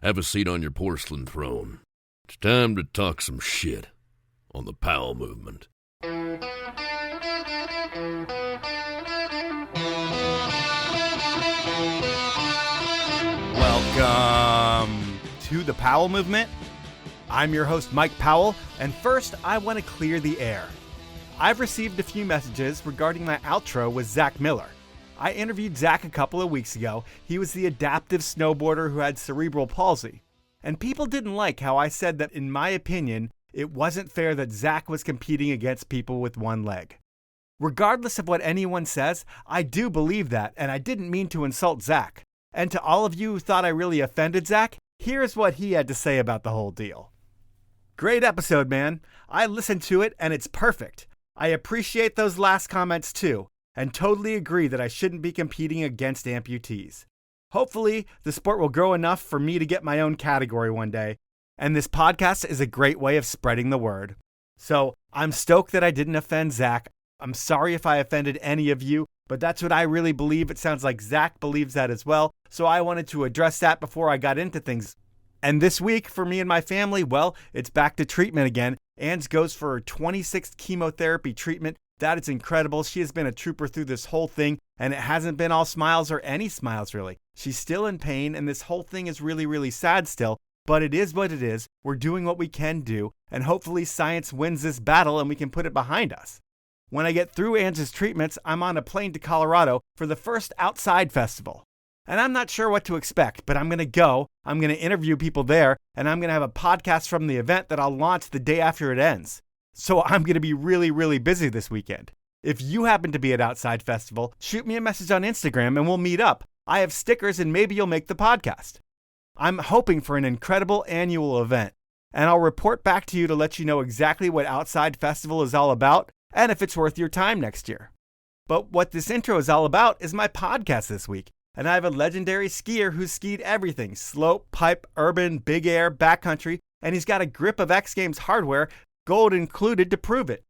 Have a seat on your porcelain throne. It's time to talk some shit on the Powell movement. Welcome to the Powell movement. I'm your host, Mike Powell, and first I want to clear the air. I've received a few messages regarding my outro with Zach Miller. I interviewed Zach a couple of weeks ago. He was the adaptive snowboarder who had cerebral palsy. And people didn't like how I said that, in my opinion, it wasn't fair that Zach was competing against people with one leg. Regardless of what anyone says, I do believe that, and I didn't mean to insult Zach. And to all of you who thought I really offended Zach, here's what he had to say about the whole deal. Great episode, man. I listened to it, and it's perfect. I appreciate those last comments too, and totally agree that I shouldn't be competing against amputees. Hopefully, the sport will grow enough for me to get my own category one day, and this podcast is a great way of spreading the word. So, I'm stoked that I didn't offend Zach. I'm sorry if I offended any of you, but that's what I really believe. It sounds like Zach believes that as well, so I wanted to address that before I got into things. And this week, for me and my family, well, it's back to treatment again. Ange goes for her 26th chemotherapy treatment. That is incredible. She has been a trooper through this whole thing, and it hasn't been all smiles or any smiles, really. She's still in pain, and this whole thing is really, really sad still, but it is what it is. We're doing what we can do, and hopefully science wins this battle and we can put it behind us. When I get through Ange's treatments, I'm on a plane to Colorado for the first Outside Festival. And I'm not sure what to expect, but I'm going to go. I'm going to interview people there, and I'm going to have a podcast from the event that I'll launch the day after it ends. So I'm going to be really, really busy this weekend. If you happen to be at Outside Festival, shoot me a message on Instagram and we'll meet up. I have stickers and maybe you'll make the podcast. I'm hoping for an incredible annual event, and I'll report back to you to let you know exactly what Outside Festival is all about and if it's worth your time next year. But what this intro is all about is my podcast this week. And I have a legendary skier who's skied everything: slope, pipe, urban, big air, backcountry, and he's got a grip of X Games hardware, gold included, to prove it.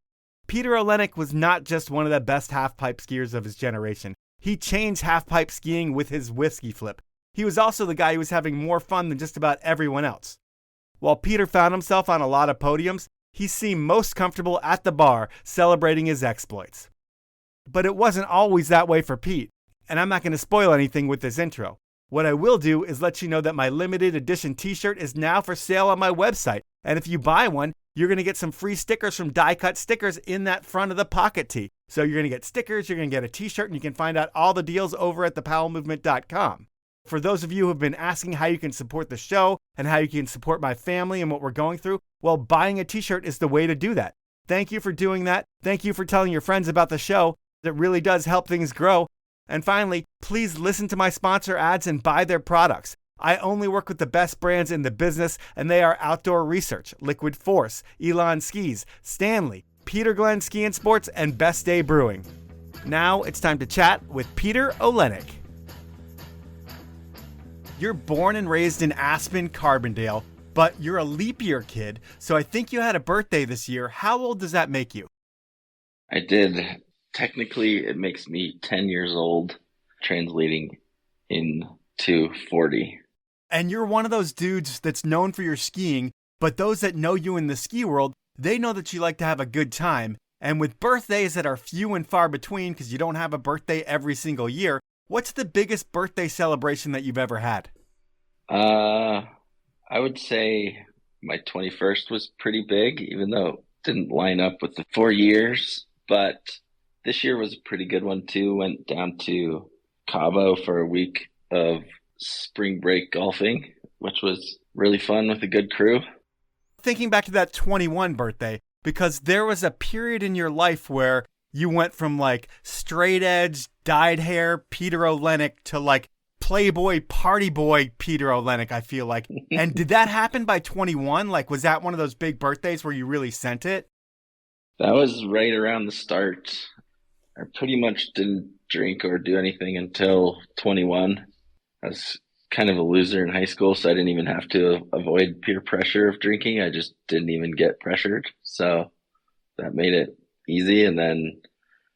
Peter Olenick was not just one of the best halfpipe skiers of his generation. He changed halfpipe skiing with his whiskey flip. He was also the guy who was having more fun than just about everyone else. While Peter found himself on a lot of podiums, he seemed most comfortable at the bar celebrating his exploits. But it wasn't always that way for Pete. And I'm not going to spoil anything with this intro. What I will do is let you know that my limited edition t-shirt is now for sale on my website. And if you buy one, you're going to get some free stickers from Die Cut Stickers in that front of the pocket tee. So you're going to get stickers, you're going to get a t-shirt, and you can find out all the deals over at thepowellmovement.com. For those of you who have been asking how you can support the show and how you can support my family and what we're going through, well, buying a t-shirt is the way to do that. Thank you for doing that. Thank you for telling your friends about the show. It really does help things grow. And finally, please listen to my sponsor ads and buy their products. I only work with the best brands in the business, and they are Outdoor Research, Liquid Force, Elon Skis, Stanley, Peter Glenn Ski and Sports, and Best Day Brewing. Now it's time to chat with Peter Olenick. You're born and raised in Aspen, Carbondale, but you're a leap year kid, so I think you had a birthday this year. How old does that make you? I did. Technically, it makes me 10 years old, translating into 40. And you're one of those dudes that's known for your skiing, but those that know you in the ski world, they know that you like to have a good time. And with birthdays that are few and far between, because you don't have a birthday every single year, what's the biggest birthday celebration that you've ever had? I would say my 21st was pretty big, even though it didn't line up with the 4 years, but this year was a pretty good one too. Went down to Cabo for a week of spring break golfing, which was really fun with a good crew. Thinking back to that 21 birthday, because there was a period in your life where you went from like straight edge, dyed hair Peter Olenick to like Playboy party boy Peter Olenick, I feel like. And did that happen by 21? Like, was that one of those big birthdays where you really sent it? That was right around the start. I pretty much didn't drink or do anything until 21. I was kind of a loser in high school, so I didn't even have to avoid peer pressure of drinking. I just didn't even get pressured. So that made it easy. And then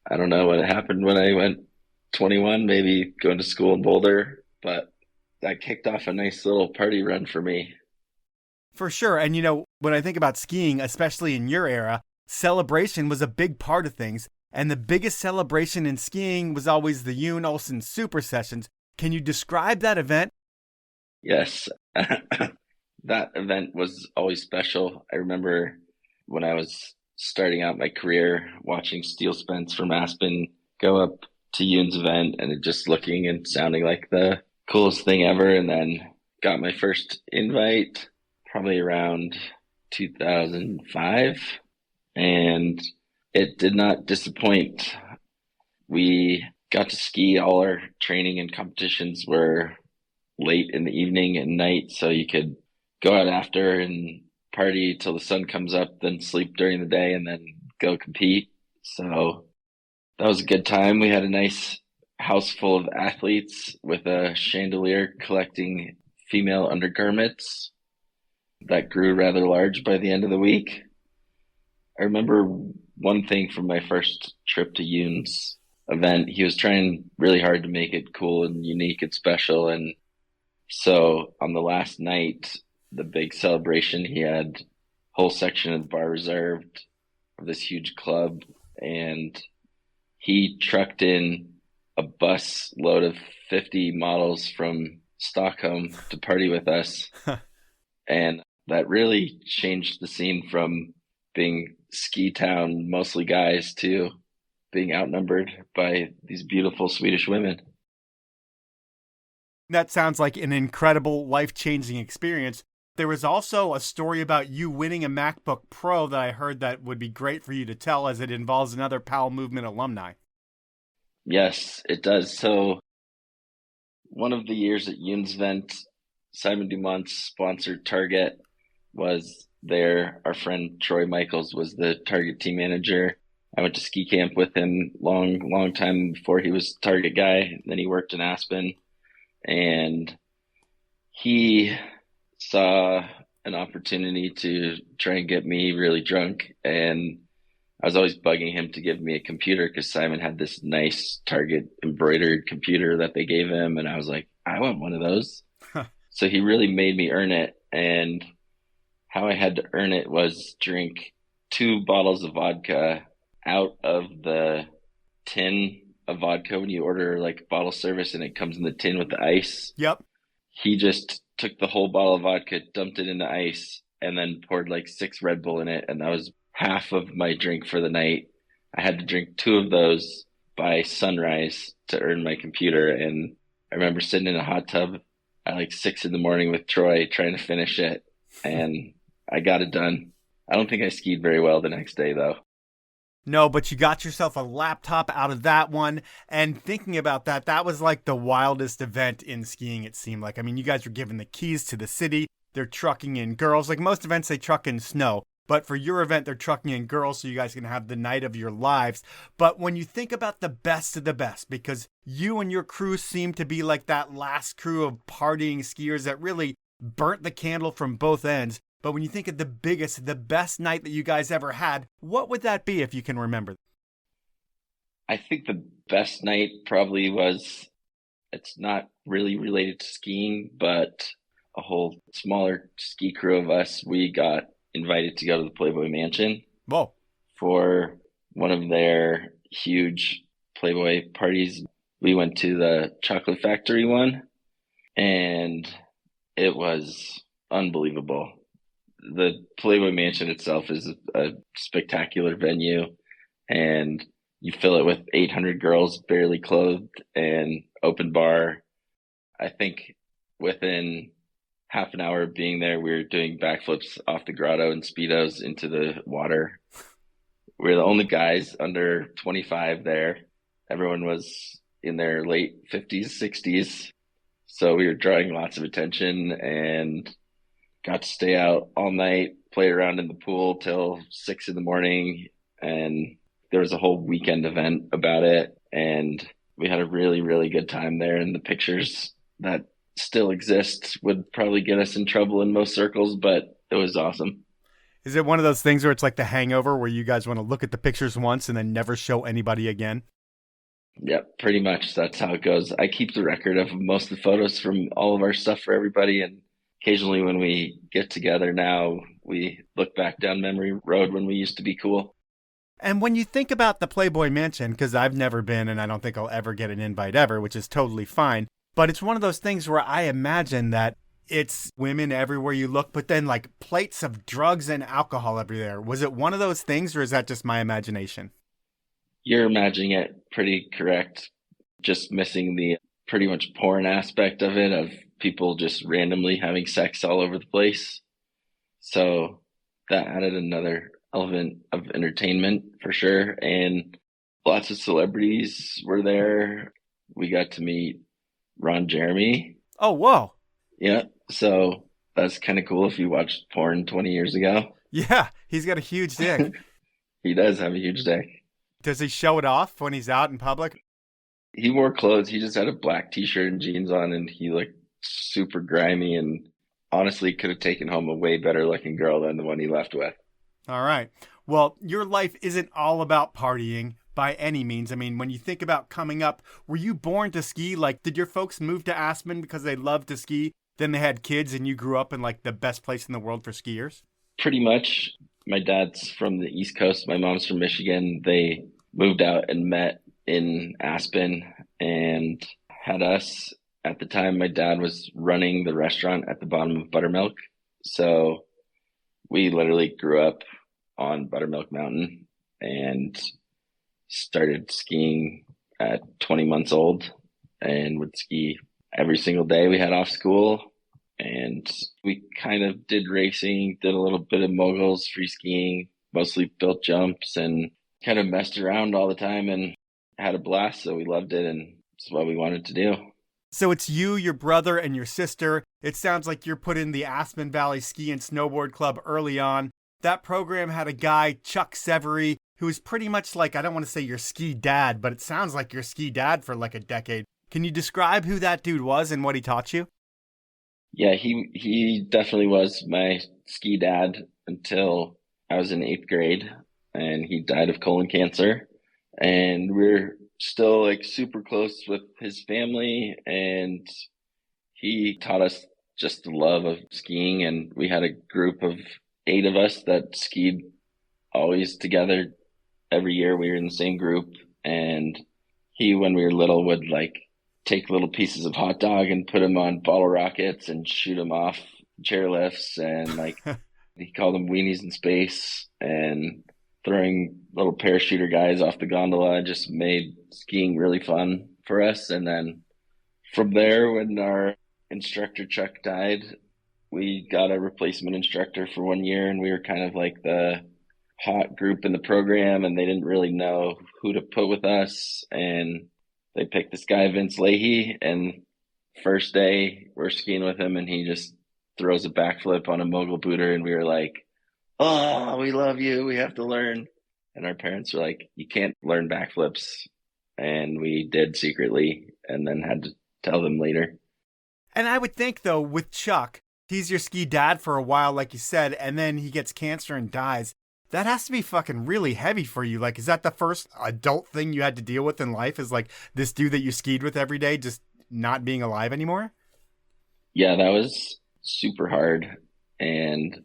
I don't know what happened when I went 21, maybe going to school in Boulder, but that kicked off a nice little party run for me. For sure. And when I think about skiing, especially in your era, celebration was a big part of things. And the biggest celebration in skiing was always the Yoon Olsen Super Sessions. Can you describe that event? Yes. That event was always special. I remember when I was starting out my career, watching Steele Spence from Aspen go up to Yoon's event and it just looking and sounding like the coolest thing ever. And then got my first invite probably around 2005, and it did not disappoint. We got to ski. All our training and competitions were late in the evening and night, so you could go out after and party till the sun comes up, then sleep during the day, and then go compete. So that was a good time. We had a nice house full of athletes with a chandelier collecting female undergarments that grew rather large by the end of the week. I remember one thing from my first trip to Yoon's event. He was trying really hard to make it cool and unique and special. And so on the last night, the big celebration, he had a whole section of the bar reserved of this huge club. And he trucked in a bus load of 50 models from Stockholm to party with us. And that really changed the scene from being ski town, mostly guys, to being outnumbered by these beautiful Swedish women. That sounds like an incredible, life-changing experience. There was also a story about you winning a MacBook Pro that I heard that would be great for you to tell, as it involves another Powell Movement alumni. Yes, it does. So one of the years at Yoon's event, Simon Dumont's sponsored Target was there. Our friend Troy Michaels was the Target team manager. I went to ski camp with him long time before he was Target guy. Then he worked in Aspen, and he saw an opportunity to try and get me really drunk. And I was always bugging him to give me a computer because Simon had this nice Target embroidered computer that they gave him. And I was like, I want one of those. So he really made me earn it. And how I had to earn it was drink 2 bottles of vodka out of the tin of vodka when you order like bottle service and it comes in the tin with the ice. Yep. He just took the whole bottle of vodka, dumped it in the ice, and then poured like 6 Red Bull in it. And that was half of my drink for the night. I had to drink 2 of those by sunrise to earn my computer. And I remember sitting in a hot tub at like 6 a.m. with Troy trying to finish it. And I got it done. I don't think I skied very well the next day though. No, but you got yourself a laptop out of that one. And thinking about that, that was like the wildest event in skiing, it seemed like. I mean, you guys were given the keys to the city. They're trucking in girls. Like most events, they truck in snow. But for your event, they're trucking in girls so you guys can have the night of your lives. But when you think about the best of the best, because you and your crew seem to be like that last crew of partying skiers that really burnt the candle from both ends. But when you think of the biggest, the best night that you guys ever had, what would that be if you can remember? I think the best night probably was, it's not really related to skiing, but a whole smaller ski crew of us, we got invited to go to the Playboy Mansion. Whoa. For one of their huge Playboy parties. We went to the Chocolate Factory one, and it was unbelievable. The Playboy Mansion itself is a spectacular venue, and you fill it with 800 girls barely clothed and open bar. I think within half an hour of being there, we were doing backflips off the grotto and Speedos into the water. We were the only guys under 25 there. Everyone was in their late 50s, 60s. So we were drawing lots of attention and got to stay out all night, play around in the pool till 6 a.m. And there was a whole weekend event about it. And we had a really, really good time there. And the pictures that still exist would probably get us in trouble in most circles, but it was awesome. Is it one of those things where it's like The Hangover, where you guys want to look at the pictures once and then never show anybody again? Yep, pretty much. That's how it goes. I keep the record of most of the photos from all of our stuff for everybody. And occasionally when we get together now, we look back down memory road when we used to be cool. And when you think about the Playboy Mansion, because I've never been and I don't think I'll ever get an invite ever, which is totally fine. But it's one of those things where I imagine that it's women everywhere you look, but then like plates of drugs and alcohol everywhere. Was it one of those things or is that just my imagination? You're imagining it pretty correct. Just missing the pretty much porn aspect of it, of people just randomly having sex all over the place. So that added another element of entertainment for sure. And lots of celebrities were there. We got to meet Ron Jeremy. Oh, whoa. Yeah. So that's kind of cool if you watched porn 20 years ago. Yeah, he's got a huge dick. He does have a huge dick. Does he show it off when he's out in public? He wore clothes. He just had a black t-shirt and jeans on, and he looked super grimy and honestly could have taken home a way better looking girl than the one he left with. All right. Well, your life isn't all about partying by any means. I mean, when you think about coming up, were you born to ski? Like, did your folks move to Aspen because they loved to ski? Then they had kids and you grew up in like the best place in the world for skiers? Pretty much. My dad's from the East Coast. My mom's from Michigan. They moved out and met in Aspen and had us. At the time, my dad was running the restaurant at the bottom of Buttermilk. So we literally grew up on Buttermilk Mountain and started skiing at 20 months old and would ski every single day we had off school. And we kind of did racing, did a little bit of moguls, free skiing, mostly built jumps, and kind of messed around all the time and had a blast. So we loved it, and it's what we wanted to do. So it's you, your brother, and your sister. It sounds like you're put in the Aspen Valley Ski and Snowboard Club early on. That program had a guy, Chuck Severy, who was pretty much like, I don't want to say your ski dad, but it sounds like your ski dad for like a decade. Can you describe who that dude was and what he taught you? Yeah, he definitely was my ski dad until I was in 8th grade, and he died of colon cancer. And we're still like super close with his family, and he taught us just the love of skiing. And we had a group of 8 of us that skied always together. Every year we were in the same group, and he, when we were little, would like take little pieces of hot dog and put them on bottle rockets and shoot them off chairlifts, and like he called them weenies in space, and throwing little parachuter guys off the gondola just made skiing really fun for us. And then from there, when our instructor Chuck died, we got a replacement instructor for 1 year, and we were kind of like the hot group in the program, and they didn't really know who to put with us. And they picked this guy, Vince Leahy, and first day we're skiing with him, and he just throws a backflip on a mogul booter, and we were like, "Oh, we love you. We have to learn." And our parents were like, "You can't learn backflips." And we did secretly, and then had to tell them later. And I would think, though, with Chuck, he's your ski dad for a while, like you said, and then he gets cancer and dies. That has to be fucking really heavy for you. Like, is that the first adult thing you had to deal with in life? Is like this dude that you skied with every day just not being alive anymore? Yeah, that was super hard. And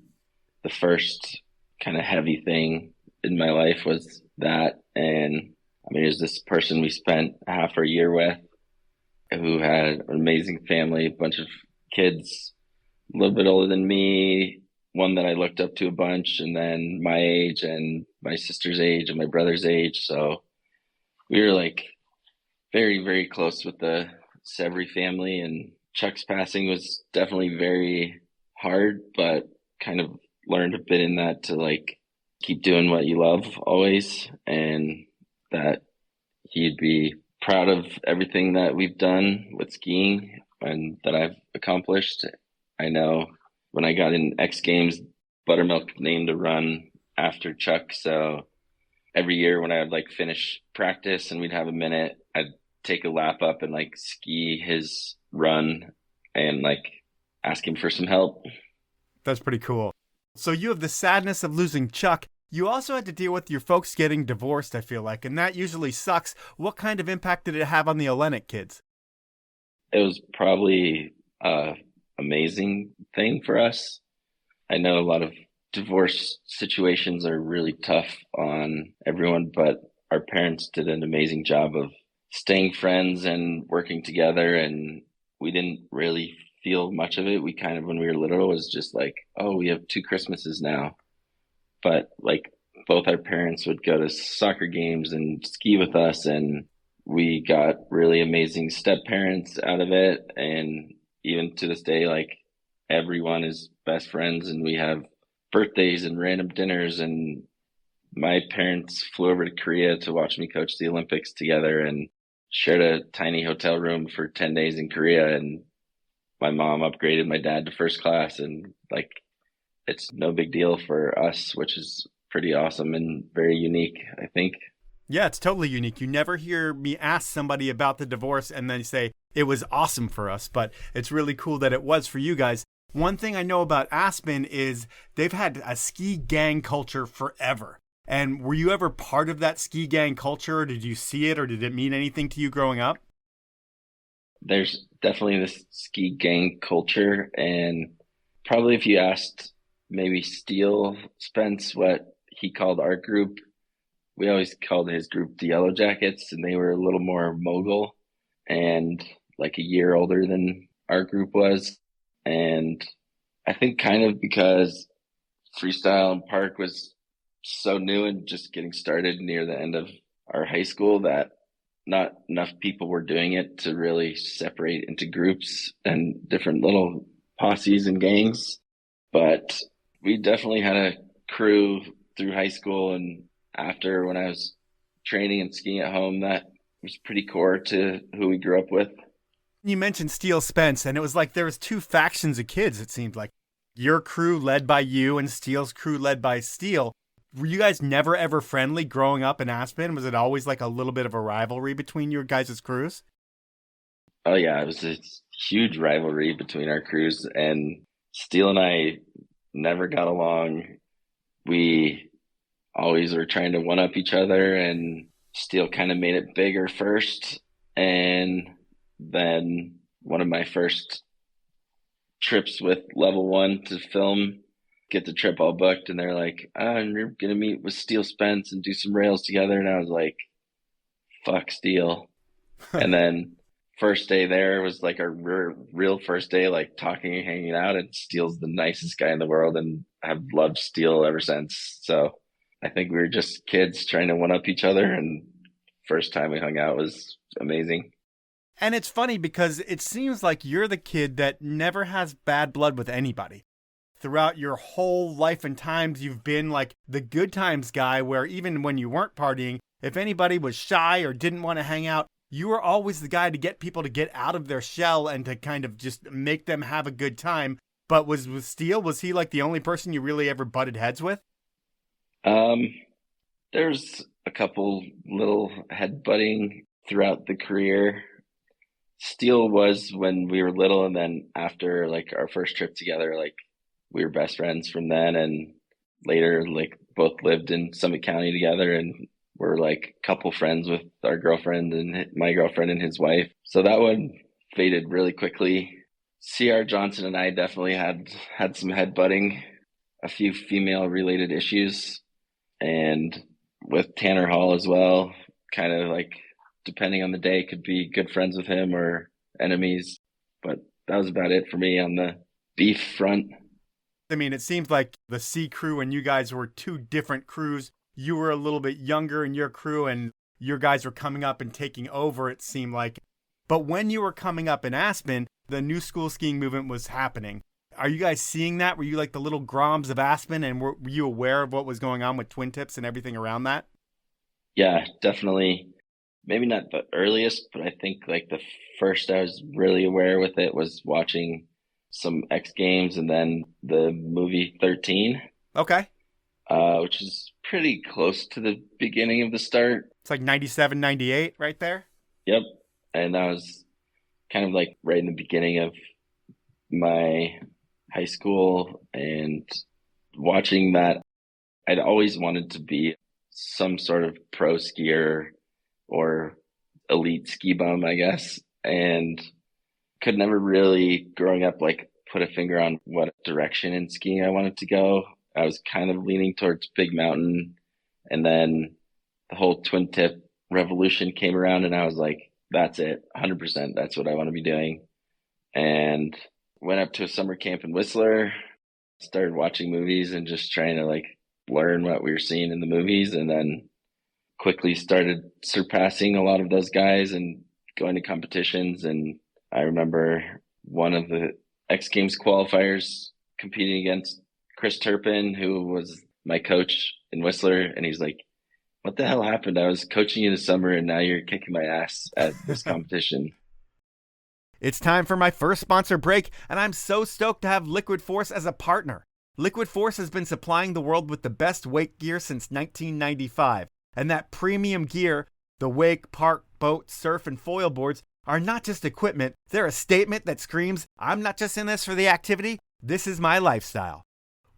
the first kind of heavy thing in my life was that. And I mean, there's this person we spent half our year with who had an amazing family, a bunch of kids, a little bit older than me, one that I looked up to a bunch, and then my age and my sister's age and my brother's age. So we were like very, very close with the Severy family, and Chuck's passing was definitely very hard, but kind of learned a bit in that to like keep doing what you love always, and that he'd be proud of everything that we've done with skiing and that I've accomplished. I know when I got in X Games, Buttermilk named a run after Chuck. So every year when I would like finish practice and we'd have a minute, I'd take a lap up and like ski his run and like ask him for some help. That's pretty cool. So you have the sadness of losing Chuck, You also had to deal with your folks getting divorced, I feel like, and that usually sucks. What kind of impact did it have on the Olenick kids? It was probably a amazing thing for us. I know a lot of divorce situations are really tough on everyone, but our parents did an amazing job of staying friends and working together, and we didn't really feel much of it. We kind of, when we were little, was just like, oh, we have 2 Christmases now. But like both our parents would go to soccer games and ski with us, and we got really amazing step parents out of it. And even to this day, like everyone is best friends, and we have birthdays and random dinners. And my parents flew over to Korea to watch me coach the Olympics together and shared a tiny hotel room for 10 days in Korea. And my mom upgraded my dad to first class, and like it's no big deal for us, which is pretty awesome and very unique, I think. Yeah, it's totally unique. You never hear me ask somebody about the divorce and then say it was awesome for us, but it's really cool that it was for you guys. One thing I know about Aspen is they've had a ski gang culture forever. And were you ever part of that ski gang culture? Or did you see it, or did it mean anything to you growing up? There's definitely this ski gang culture, and probably if you asked maybe Steele Spence what he called our group, we always called his group the Yellow Jackets, and they were a little more mogul and like a year older than our group was. And I think kind of because freestyle and park was so new and just getting started near the end of our high school, that not enough people were doing it to really separate into groups and different little posses and gangs. But we definitely had a crew through high school and after, when I was training and skiing at home, that was pretty core to who we grew up with. You mentioned Steele Spence, and it was like there was two factions of kids, it seemed like. Your crew led by you and Steele's crew led by Steele. Were you guys never ever friendly growing up in Aspen? Was it always like a little bit of a rivalry between your guys' crews? Oh yeah, it was a huge rivalry between our crews, and Steele and I never got along. We always were trying to one up each other, and Steele kind of made it bigger first. And then one of my first trips with Level 1 to film, get the trip all booked, and they're like, oh, and you're gonna meet with Steele Spence and do some rails together. And I was like, fuck Steele. And then first day there was like our real first day, like talking and hanging out, and Steele's the nicest guy in the world, and I've loved Steele ever since. So I think we were just kids trying to one up each other, and first time we hung out was amazing. And it's funny because it seems like you're the kid that never has bad blood with anybody. Throughout your whole life and times, you've been like the good times guy, where even when you weren't partying, if anybody was shy or didn't want to hang out, you were always the guy to get people to get out of their shell and to kind of just make them have a good time. But was with Steele, was he like the only person you really ever butted heads with? There's a couple little headbutting throughout the career. Steele was when we were little, and then after like our first trip together, like we were best friends from then, and later like both lived in Summit County together, and we're like couple friends with our girlfriend and my girlfriend and his wife. So that one faded really quickly. C.R. Johnson and I definitely had some headbutting, a few female related issues, and with Tanner Hall as well, kind of like depending on the day, could be good friends with him or enemies. But that was about it for me on the beef front. I mean, it seems like the C crew and you guys were two different crews. You were a little bit younger in your crew, and your guys were coming up and taking over, it seemed like. But when you were coming up in Aspen, the new school skiing movement was happening. Are you guys seeing that? Were you like the little Groms of Aspen, and were you aware of what was going on with Twin Tips and everything around that? Yeah, definitely. Maybe not the earliest, but I think like the first I was really aware with it was watching some X Games and then the movie 13. Okay. Which is pretty close to the beginning of the start. It's like 97, 98 right there. Yep. And that was kind of like right in the beginning of my high school, and watching that, I'd always wanted to be some sort of pro skier or elite ski bum, I guess, and could never really, growing up, like put a finger on what direction in skiing I wanted to go. I was kind of leaning towards big mountain, and then the whole twin tip revolution came around, and I was like, that's it, 100%. That's what I want to be doing. And went up to a summer camp in Whistler, started watching movies and just trying to like learn what we were seeing in the movies, and then quickly started surpassing a lot of those guys and going to competitions. And I remember one of the X Games qualifiers competing against Chris Turpin, who was my coach in Whistler, and he's like, what the hell happened? I was coaching you this summer and now you're kicking my ass at this competition. It's time for my first sponsor break, and I'm so stoked to have Liquid Force as a partner. Liquid Force has been supplying the world with the best wake gear since 1995, and that premium gear, the wake, park, boat, surf, and foil boards, are not just equipment, they're a statement that screams, I'm not just in this for the activity, this is my lifestyle.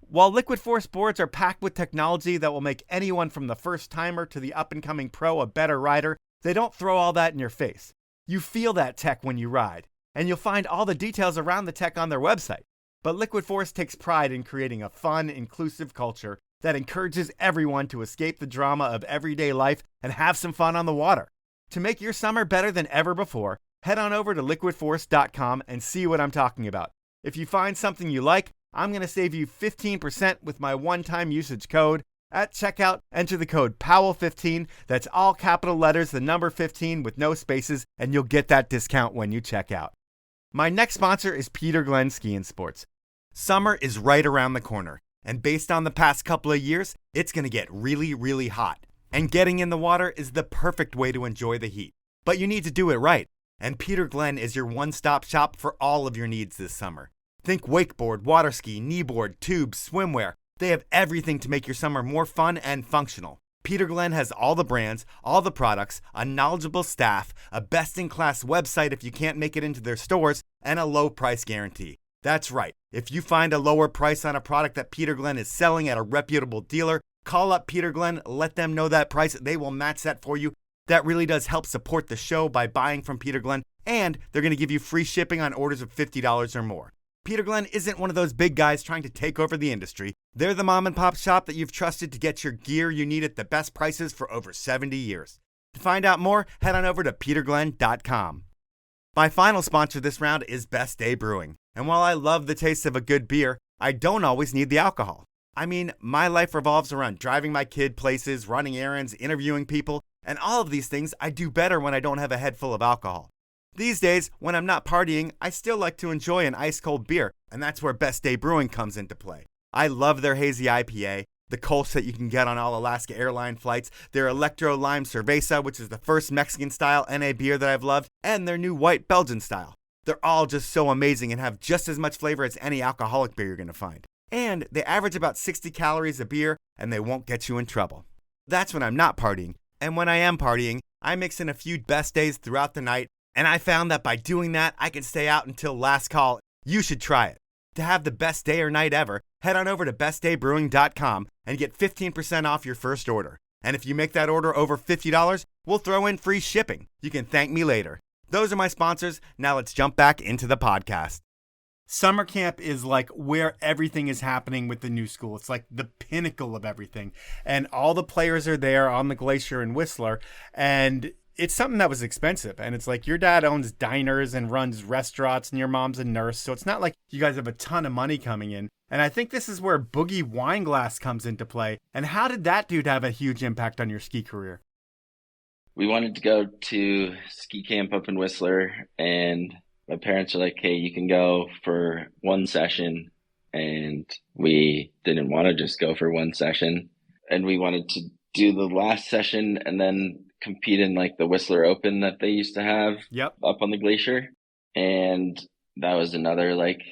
While Liquid Force boards are packed with technology that will make anyone from the first timer to the up-and-coming pro a better rider, they don't throw all that in your face. You feel that tech when you ride, and you'll find all the details around the tech on their website. But Liquid Force takes pride in creating a fun, inclusive culture that encourages everyone to escape the drama of everyday life and have some fun on the water. To make your summer better than ever before, head on over to liquidforce.com and see what I'm talking about. If you find something you like, I'm going to save you 15% with my one-time usage code. At checkout, enter the code POWEL15. That's all capital letters, the number 15 with no spaces, and you'll get that discount when you check out. My next sponsor is Peter Glenn Ski and Sports. Summer is right around the corner, and based on the past couple of years, it's going to get really, really hot. And getting in the water is the perfect way to enjoy the heat. But you need to do it right, and Peter Glenn is your one-stop shop for all of your needs this summer. Think wakeboard, water ski, kneeboard, tubes, swimwear. They have everything to make your summer more fun and functional. Peter Glenn has all the brands, all the products, a knowledgeable staff, a best-in-class website if you can't make it into their stores, and a low price guarantee. That's right. If you find a lower price on a product that Peter Glenn is selling at a reputable dealer, call up Peter Glenn, let them know that price. They will match that for you. That really does help support the show by buying from Peter Glenn, and they're going to give you free shipping on orders of $50 or more. Peter Glenn isn't one of those big guys trying to take over the industry. They're the mom and pop shop that you've trusted to get your gear you need at the best prices for over 70 years. To find out more, head on over to peterglenn.com. My final sponsor this round is Best Day Brewing. And while I love the taste of a good beer, I don't always need the alcohol. I mean, my life revolves around driving my kid places, running errands, interviewing people, and all of these things I do better when I don't have a head full of alcohol. These days, when I'm not partying, I still like to enjoy an ice-cold beer, and that's where Best Day Brewing comes into play. I love their hazy IPA, the Kolsch that you can get on all Alaska airline flights, their Electro Lime Cerveza, which is the first Mexican-style NA beer that I've loved, and their new white Belgian style. They're all just so amazing and have just as much flavor as any alcoholic beer you're going to find. And they average about 60 calories a beer, and they won't get you in trouble. That's when I'm not partying. And when I am partying, I mix in a few Best Days throughout the night, and I found that by doing that, I can stay out until last call. You should try it. To have the best day or night ever, head on over to bestdaybrewing.com and get 15% off your first order. And if you make that order over $50, we'll throw in free shipping. You can thank me later. Those are my sponsors. Now let's jump back into the podcast. Summer camp is like where everything is happening with the new school. It's like the pinnacle of everything. And all the players are there on the glacier in Whistler. And it's something that was expensive. And it's like your dad owns diners and runs restaurants and your mom's a nurse. So it's not like you guys have a ton of money coming in. And I think this is where Boogie Wineglass comes into play. And how did that dude have a huge impact on your ski career? We wanted to go to ski camp up in Whistler, and my parents are like, hey, you can go for one session. And we didn't want to just go for one session. And we wanted to do the last session and then compete in like the Whistler Open that they used to have up on the glacier. And that was another like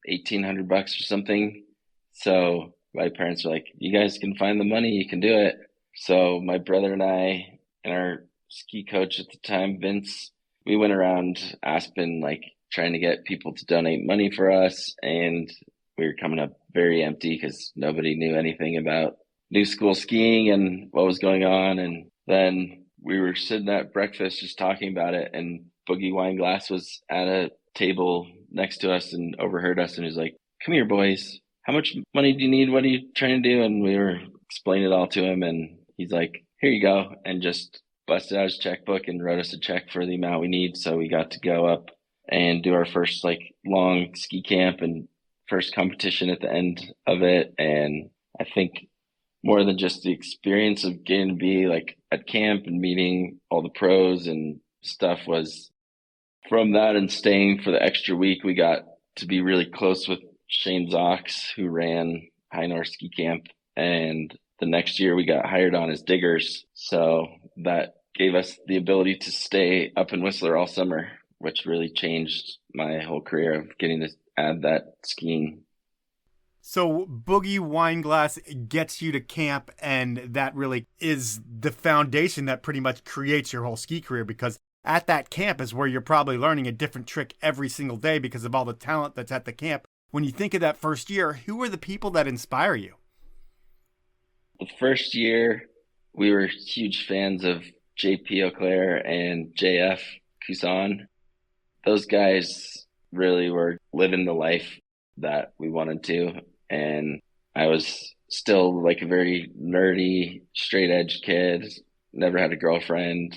$1,800 or something. So my parents were like, you guys can find the money, you can do it. So my brother and I and our ski coach at the time, Vince, we went around Aspen like trying to get people to donate money for us. And we were coming up very empty because nobody knew anything about new school skiing and what was going on. And then we were sitting at breakfast just talking about it, and Boogie Wineglass was at a table next to us and overheard us, and he was like, "Come here, boys. How much money do you need? What are you trying to do?" And we were explaining it all to him, and he's like, "Here you go," and just busted out his checkbook and wrote us a check for the amount we need. So we got to go up and do our first like long ski camp and first competition at the end of it. And I think more than just the experience of getting to be like at camp and meeting all the pros and stuff was from that, and staying for the extra week, we got to be really close with Shane Zox, who ran High North Ski Camp. And the next year we got hired on as diggers. So that gave us the ability to stay up in Whistler all summer, which really changed my whole career of getting to add that skiing. So Boogie Wineglass gets you to camp, and that really is the foundation that pretty much creates your whole ski career, because at that camp is where you're probably learning a different trick every single day because of all the talent that's at the camp. When you think of that first year, who are the people that inspire you? The first year, we were huge fans of JP Auclair and JF Cousin. Those guys really were living the life that we wanted to. And I was still like a very nerdy, straight edge kid, never had a girlfriend,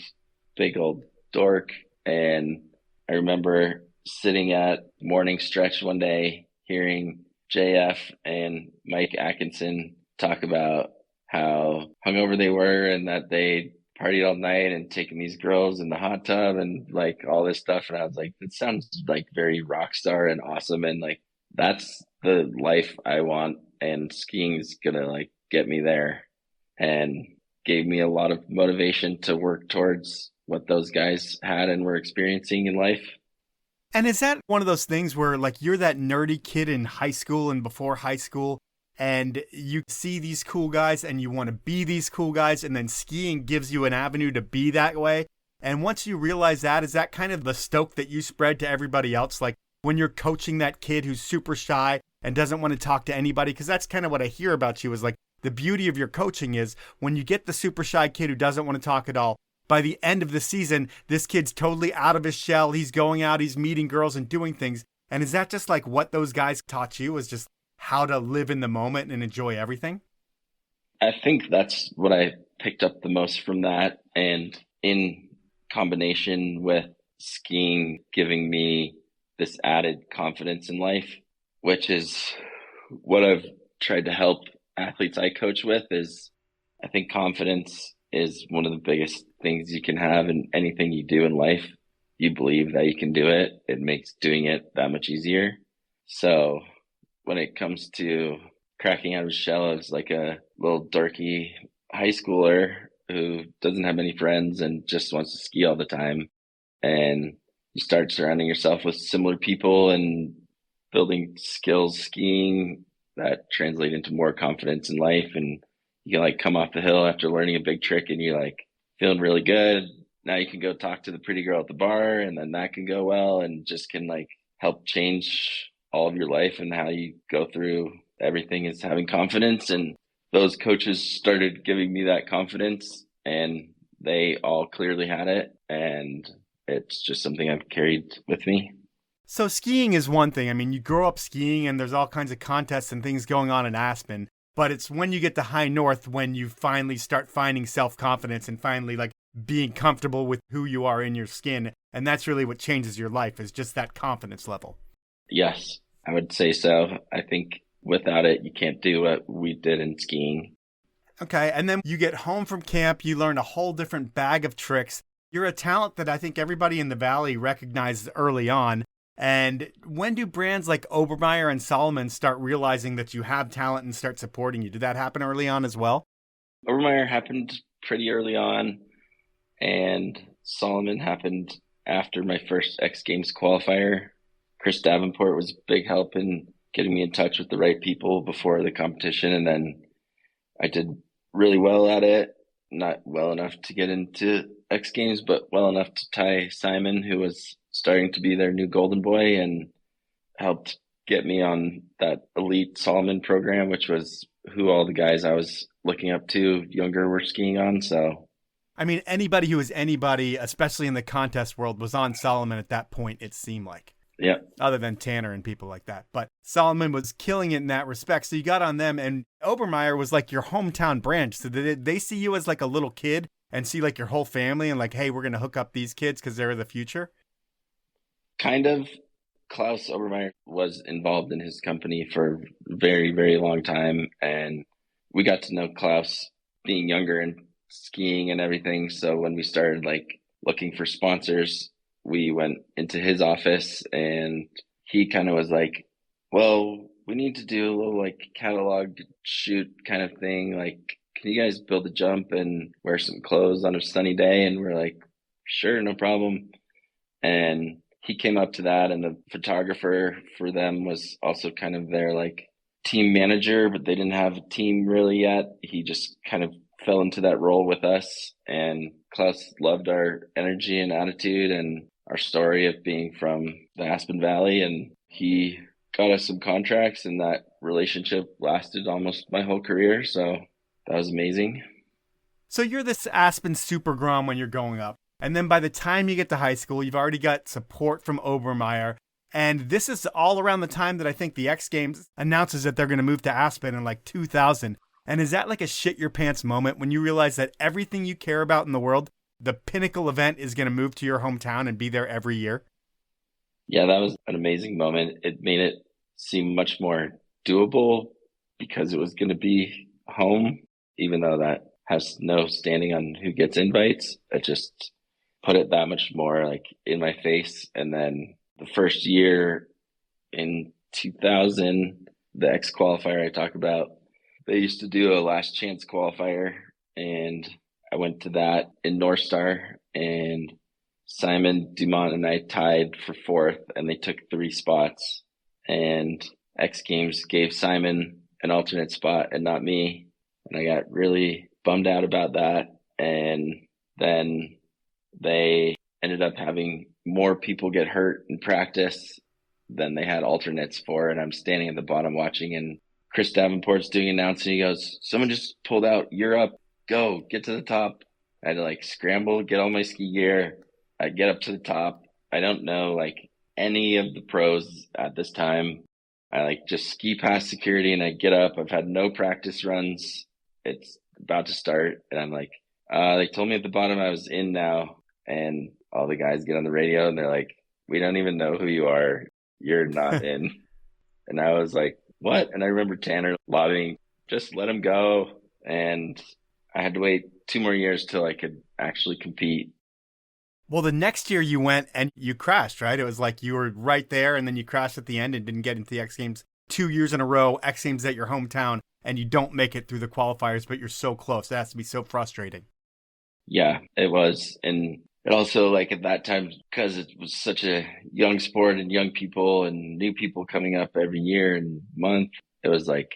big old dork. And I remember sitting at morning stretch one day, hearing JF and Mike Atkinson talk about how hungover they were and that they partied all night and taking these girls in the hot tub and like all this stuff. And I was like, it sounds like very rock star and awesome. And like, that's the life I want. And skiing is going to like get me there, and gave me a lot of motivation to work towards what those guys had and were experiencing in life. And is that one of those things where like you're that nerdy kid in high school and before high school, and you see these cool guys and you want to be these cool guys, and then skiing gives you an avenue to be that way? And once you realize that, is that kind of the stoke that you spread to everybody else? Like when you're coaching that kid who's super shy and doesn't want to talk to anybody, because that's kind of what I hear about you, is like the beauty of your coaching is when you get the super shy kid who doesn't want to talk at all, by the end of the season, this kid's totally out of his shell. He's going out, he's meeting girls and doing things. And is that just like what those guys taught you, is just how to live in the moment and enjoy everything? I think that's what I picked up the most from that. And in combination with skiing giving me this added confidence in life, which is what I've tried to help athletes I coach with, is I think confidence is one of the biggest things you can have in anything you do in life. You believe that you can do it. It makes doing it that much easier. So when it comes to cracking out of his shell as like a little dorky high schooler who doesn't have any friends and just wants to ski all the time, and you start surrounding yourself with similar people and building skills skiing that translate into more confidence in life, and you can like come off the hill after learning a big trick and you're like feeling really good. Now you can go talk to the pretty girl at the bar, and then that can go well and just can like help change all of your life and how you go through everything, is having confidence. And those coaches started giving me that confidence, and they all clearly had it. And it's just something I've carried with me. So skiing is one thing. I mean, you grow up skiing and there's all kinds of contests and things going on in Aspen, but it's when you get to High North when you finally start finding self-confidence and finally like being comfortable with who you are in your skin. And that's really what changes your life, is just that confidence level. Yes, I would say so. I think without it, you can't do what we did in skiing. Okay. And then you get home from camp, you learn a whole different bag of tricks. You're a talent that I think everybody in the Valley recognizes early on. And when do brands like Obermeyer and Solomon start realizing that you have talent and start supporting you? Did that happen early on as well? Obermeyer happened pretty early on, and Solomon happened after my first X Games qualifier. Chris Davenport was a big help in getting me in touch with the right people before the competition. And then I did really well at it. Not well enough to get into X Games, but well enough to tie Simon, who was starting to be their new golden boy, and helped get me on that elite Solomon program, which was who all the guys I was looking up to, younger, were skiing on. So, I mean, anybody who was anybody, especially in the contest world, was on Solomon at that point, it seemed like. yeah. Other than Tanner and people like that. But Solomon was killing it in that respect. So you got on them, and Obermeyer was like your hometown branch. So did they see you as like a little kid and see like your whole family and like, hey, we're going to hook up these kids because they're the future? Kind of. Klaus Obermeyer was involved in his company for a very, very long time. And we got to know Klaus being younger and skiing and everything. So when we started like looking for sponsors, we went into his office and he kind of was like, well, we need to do a little like catalog shoot kind of thing. Like, can you guys build a jump and wear some clothes on a sunny day? And we're like, sure, no problem. And he came up to that, and the photographer for them was also kind of their like team manager, but they didn't have a team really yet. He just kind of fell into that role with us, and Klaus loved our energy and attitude and our story of being from the Aspen Valley, and he got us some contracts, and that relationship lasted almost my whole career. So that was amazing. So you're this Aspen super grom when you're growing up. And then by the time you get to high school, you've already got support from Obermeyer. And this is all around the time that I think the X Games announces that they're going to move to Aspen in like 2000. And is that like a shit your pants moment when you realize that everything you care about in the world, the pinnacle event, is going to move to your hometown and be there every year? Yeah, that was an amazing moment. It made it seem much more doable because it was going to be home, even though that has no standing on who gets invites. It just put it that much more like in my face. And then the first year in 2000, the X qualifier I talk about, they used to do a last chance qualifier, and I went to that in North Star, and Simon Dumont and I tied for fourth, and they took 3 spots, and X Games gave Simon an alternate spot and not me. And I got really bummed out about that. And then they ended up having more people get hurt in practice than they had alternates for. And I'm standing at the bottom watching, and Chris Davenport's doing announcing. He goes, someone just pulled out. You're up. Go. Get to the top. I had to like scramble, get all my ski gear. I get up to the top. I don't know like any of the pros at this time. I like just ski past security and I get up. I've had no practice runs. It's about to start. And I'm like, they told me at the bottom I was in now. And all the guys get on the radio and they're like, we don't even know who you are. You're not in. And I was like, what? And I remember Tanner lobbying, just let him go. And I had to wait 2 more years till I could actually compete. Well, the next year you went and you crashed, right? It was like you were right there and then you crashed at the end and didn't get into the X Games 2 years in a row, X Games at your hometown, and you don't make it through the qualifiers, but you're so close. That has to be so frustrating. Yeah, it was. And it also, like at that time, because it was such a young sport and young people and new people coming up every year and month, it was like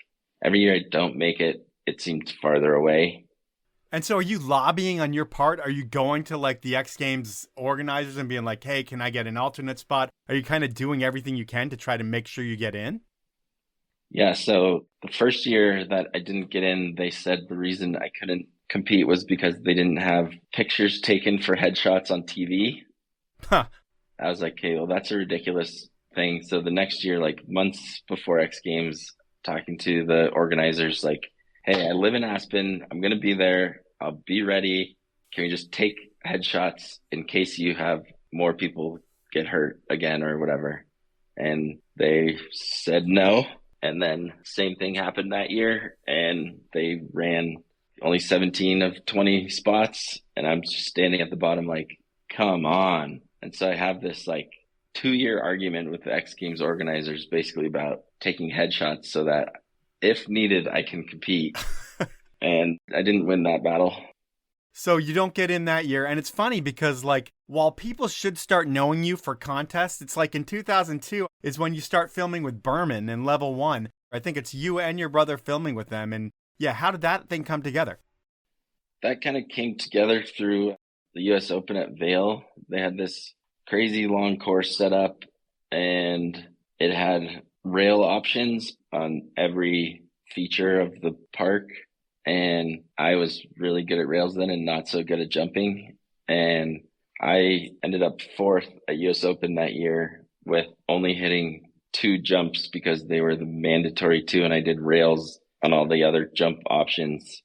every year I don't make it, it seemed farther away. And so are you lobbying on your part? Are you going to like the X Games organizers and being like, hey, can I get an alternate spot? Are you kind of doing everything you can to try to make sure you get in? Yeah, so the first year that I didn't get in, they said the reason I couldn't compete was because they didn't have pictures taken for headshots on TV. Huh. I was like, okay, well, that's a ridiculous thing. So the next year, like months before X Games, talking to the organizers, like, hey, I live in Aspen. I'm going to be there. I'll be ready. Can we just take headshots in case you have more people get hurt again or whatever? And they said no. And then same thing happened that year. And they ran only 17 of 20 spots. And I'm just standing at the bottom like, come on. And so I have this like 2-year argument with the X Games organizers basically about taking headshots so that if needed, I can compete. And I didn't win that battle. So you don't get in that year. And it's funny because like while people should start knowing you for contests, it's like in 2002 is when you start filming with Berman in Level 1. I think it's you and your brother filming with them. And yeah, how did that thing come together? That kind of came together through the US Open at Vail. They had this crazy long course set up and it had rail options on every feature of the park. and I was really good at rails then and not so good at jumping. And I ended up fourth at US Open that year with only hitting 2 jumps because they were the mandatory 2, and I did rails on all the other jump options.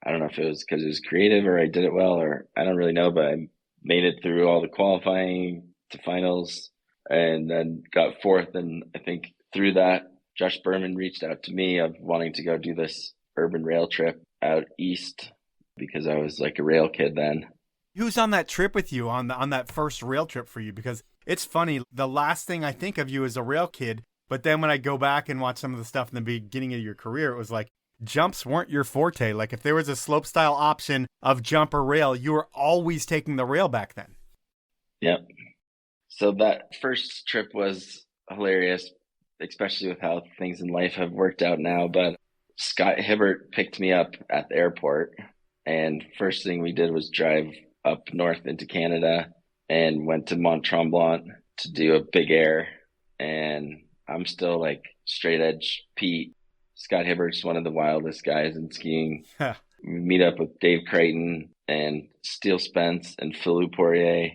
I don't know if it was because it was creative or I did it well, or I don't really know, but I made it through all the qualifying to finals and then got fourth. And I think through that, Josh Berman reached out to me of wanting to go do this urban rail trip out east because I was like a rail kid then. Who's on that trip with you on that first rail trip for you? Because it's funny, the last thing I think of you as a rail kid, but then when I go back and watch some of the stuff in the beginning of your career, it was like jumps weren't your forte. Like if there was a slope style option of jump or rail, you were always taking the rail back then. Yep. So that first trip was hilarious, especially with how things in life have worked out now. But Scott Hibbert picked me up at the airport, and first thing we did was drive up north into Canada and went to Mont Tremblant to do a big air. And I'm still like straight edge Pete. Scott Hibbert's one of the wildest guys in skiing. We meet up with Dave Creighton and Steele Spence and Philou Poirier.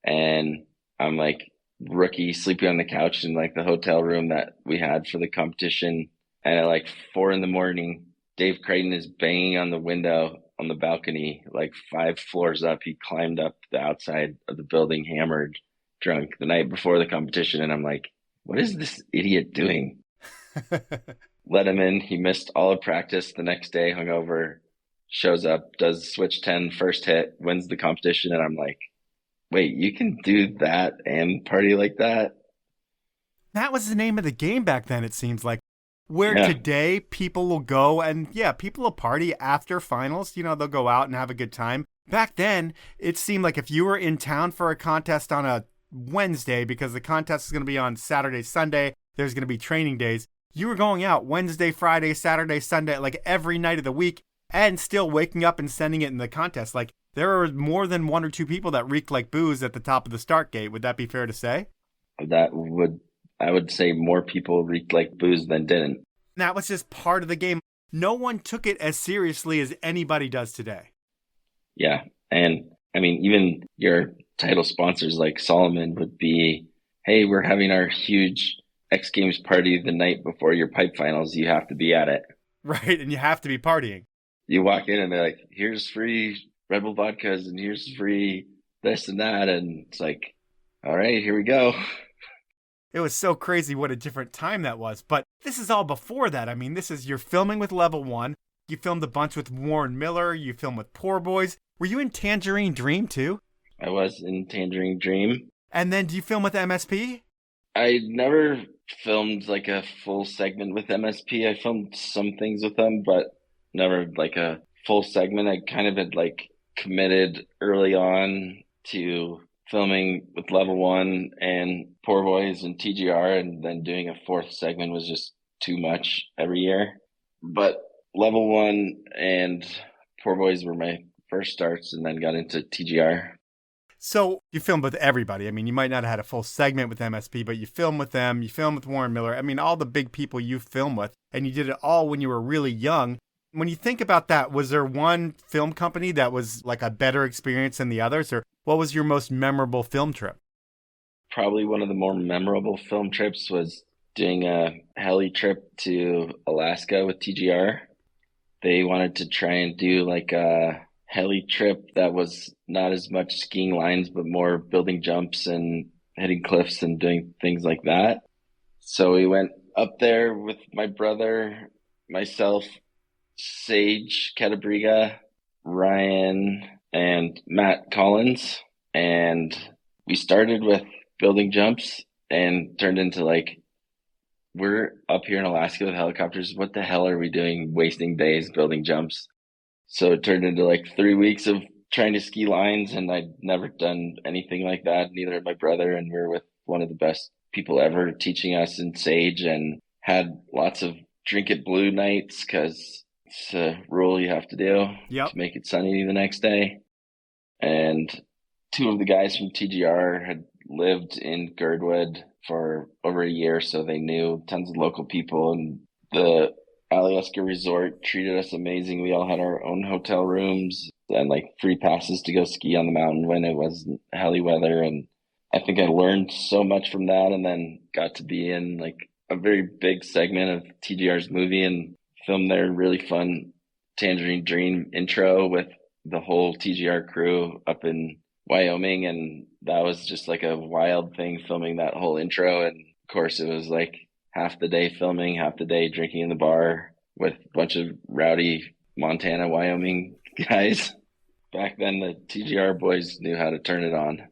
And I'm like rookie sleeping on the couch in like the hotel room that we had for the competition. And at like 4 a.m, Dave Creighton is banging on the window on the balcony, like 5 floors up. He climbed up the outside of the building, hammered, drunk the night before the competition. And I'm like, what is this idiot doing? Let him in. He missed all of practice the next day, hungover, shows up, does switch 10, first hit, wins the competition. And I'm like, wait, you can do that and party like that? That was the name of the game back then, it seems like. Where today people will go and, people will party after finals. You know, they'll go out and have a good time. Back then, it seemed like if you were in town for a contest on a Wednesday, because the contest is going to be on Saturday, Sunday, there's going to be training days, you were going out Wednesday, Friday, Saturday, Sunday, like every night of the week, and still waking up and sending it in the contest. Like, there were more than 1 or 2 people that reeked like booze at the top of the start gate. Would that be fair to say? I would say more people reeked like booze than didn't. That was just part of the game. No one took it as seriously as anybody does today. Yeah. And I mean, even your title sponsors like Solomon would be, hey, we're having our huge X Games party the night before your pipe finals. You have to be at it. Right. And you have to be partying. You walk in and they're like, here's free Red Bull vodkas and here's free this and that. And it's like, all right, here we go. It was so crazy what a different time that was. But this is all before that. I mean, you're filming with Level 1. You filmed a bunch with Warren Miller. You filmed with Poor Boys. Were you in Tangerine Dream too? I was in Tangerine Dream. And then do you film with MSP? I never filmed like a full segment with MSP. I filmed some things with them, but never like a full segment. I kind of had like committed early on to filming with Level 1 and Poor Boys and TGR, and then doing a 4th segment was just too much every year. But Level 1 and Poor Boys were my first starts, and then got into TGR. So you filmed with everybody. I mean, you might not have had a full segment with MSP, but you filmed with them. You filmed with Warren Miller. I mean, all the big people you filmed with, and you did it all when you were really young. When you think about that, was there one film company that was like a better experience than the others, or what was your most memorable film trip? Probably one of the more memorable film trips was doing a heli trip to Alaska with TGR. They wanted to try and do like a heli trip that was not as much skiing lines, but more building jumps and hitting cliffs and doing things like that. So we went up there with my brother, myself, Sage Catabriga, Ryan, and Matt Collins. And we started with building jumps and turned into like, we're up here in Alaska with helicopters. What the hell are we doing wasting days building jumps? So it turned into like 3 weeks of trying to ski lines, and I'd never done anything like that. Neither had my brother, and we were with one of the best people ever teaching us in Sage, and had lots of drink it blue nights because it's a rule you have to do to make it sunny the next day. And 2 of the guys from TGR had lived in Girdwood for over a year, so they knew tons of local people. And the Alyeska Resort treated us amazing. We all had our own hotel rooms and like free passes to go ski on the mountain when it was helly weather. And I think I learned so much from that, and then got to be in like a very big segment of TGR's movie and film their really fun Tangerine Dream intro with the whole TGR crew up in Wyoming. And that was just like a wild thing, filming that whole intro. And of course, it was like half the day filming, half the day drinking in the bar with a bunch of rowdy Montana, Wyoming guys. Back then, the TGR boys knew how to turn it on.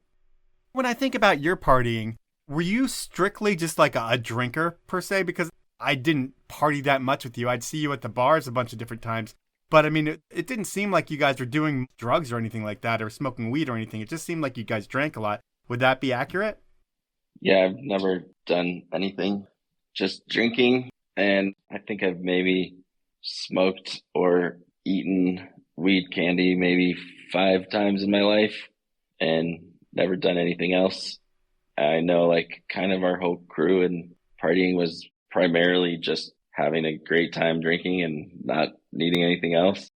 When I think about your partying, were you strictly just like a drinker per se? Because I didn't party that much with you. I'd see you at the bars a bunch of different times. But I mean, it didn't seem like you guys were doing drugs or anything like that or smoking weed or anything. It just seemed like you guys drank a lot. Would that be accurate? Yeah, I've never done anything, just drinking. And I think I've maybe smoked or eaten weed candy maybe 5 times in my life and never done anything else. I know like kind of our whole crew and partying was primarily just having a great time drinking and not needing anything else.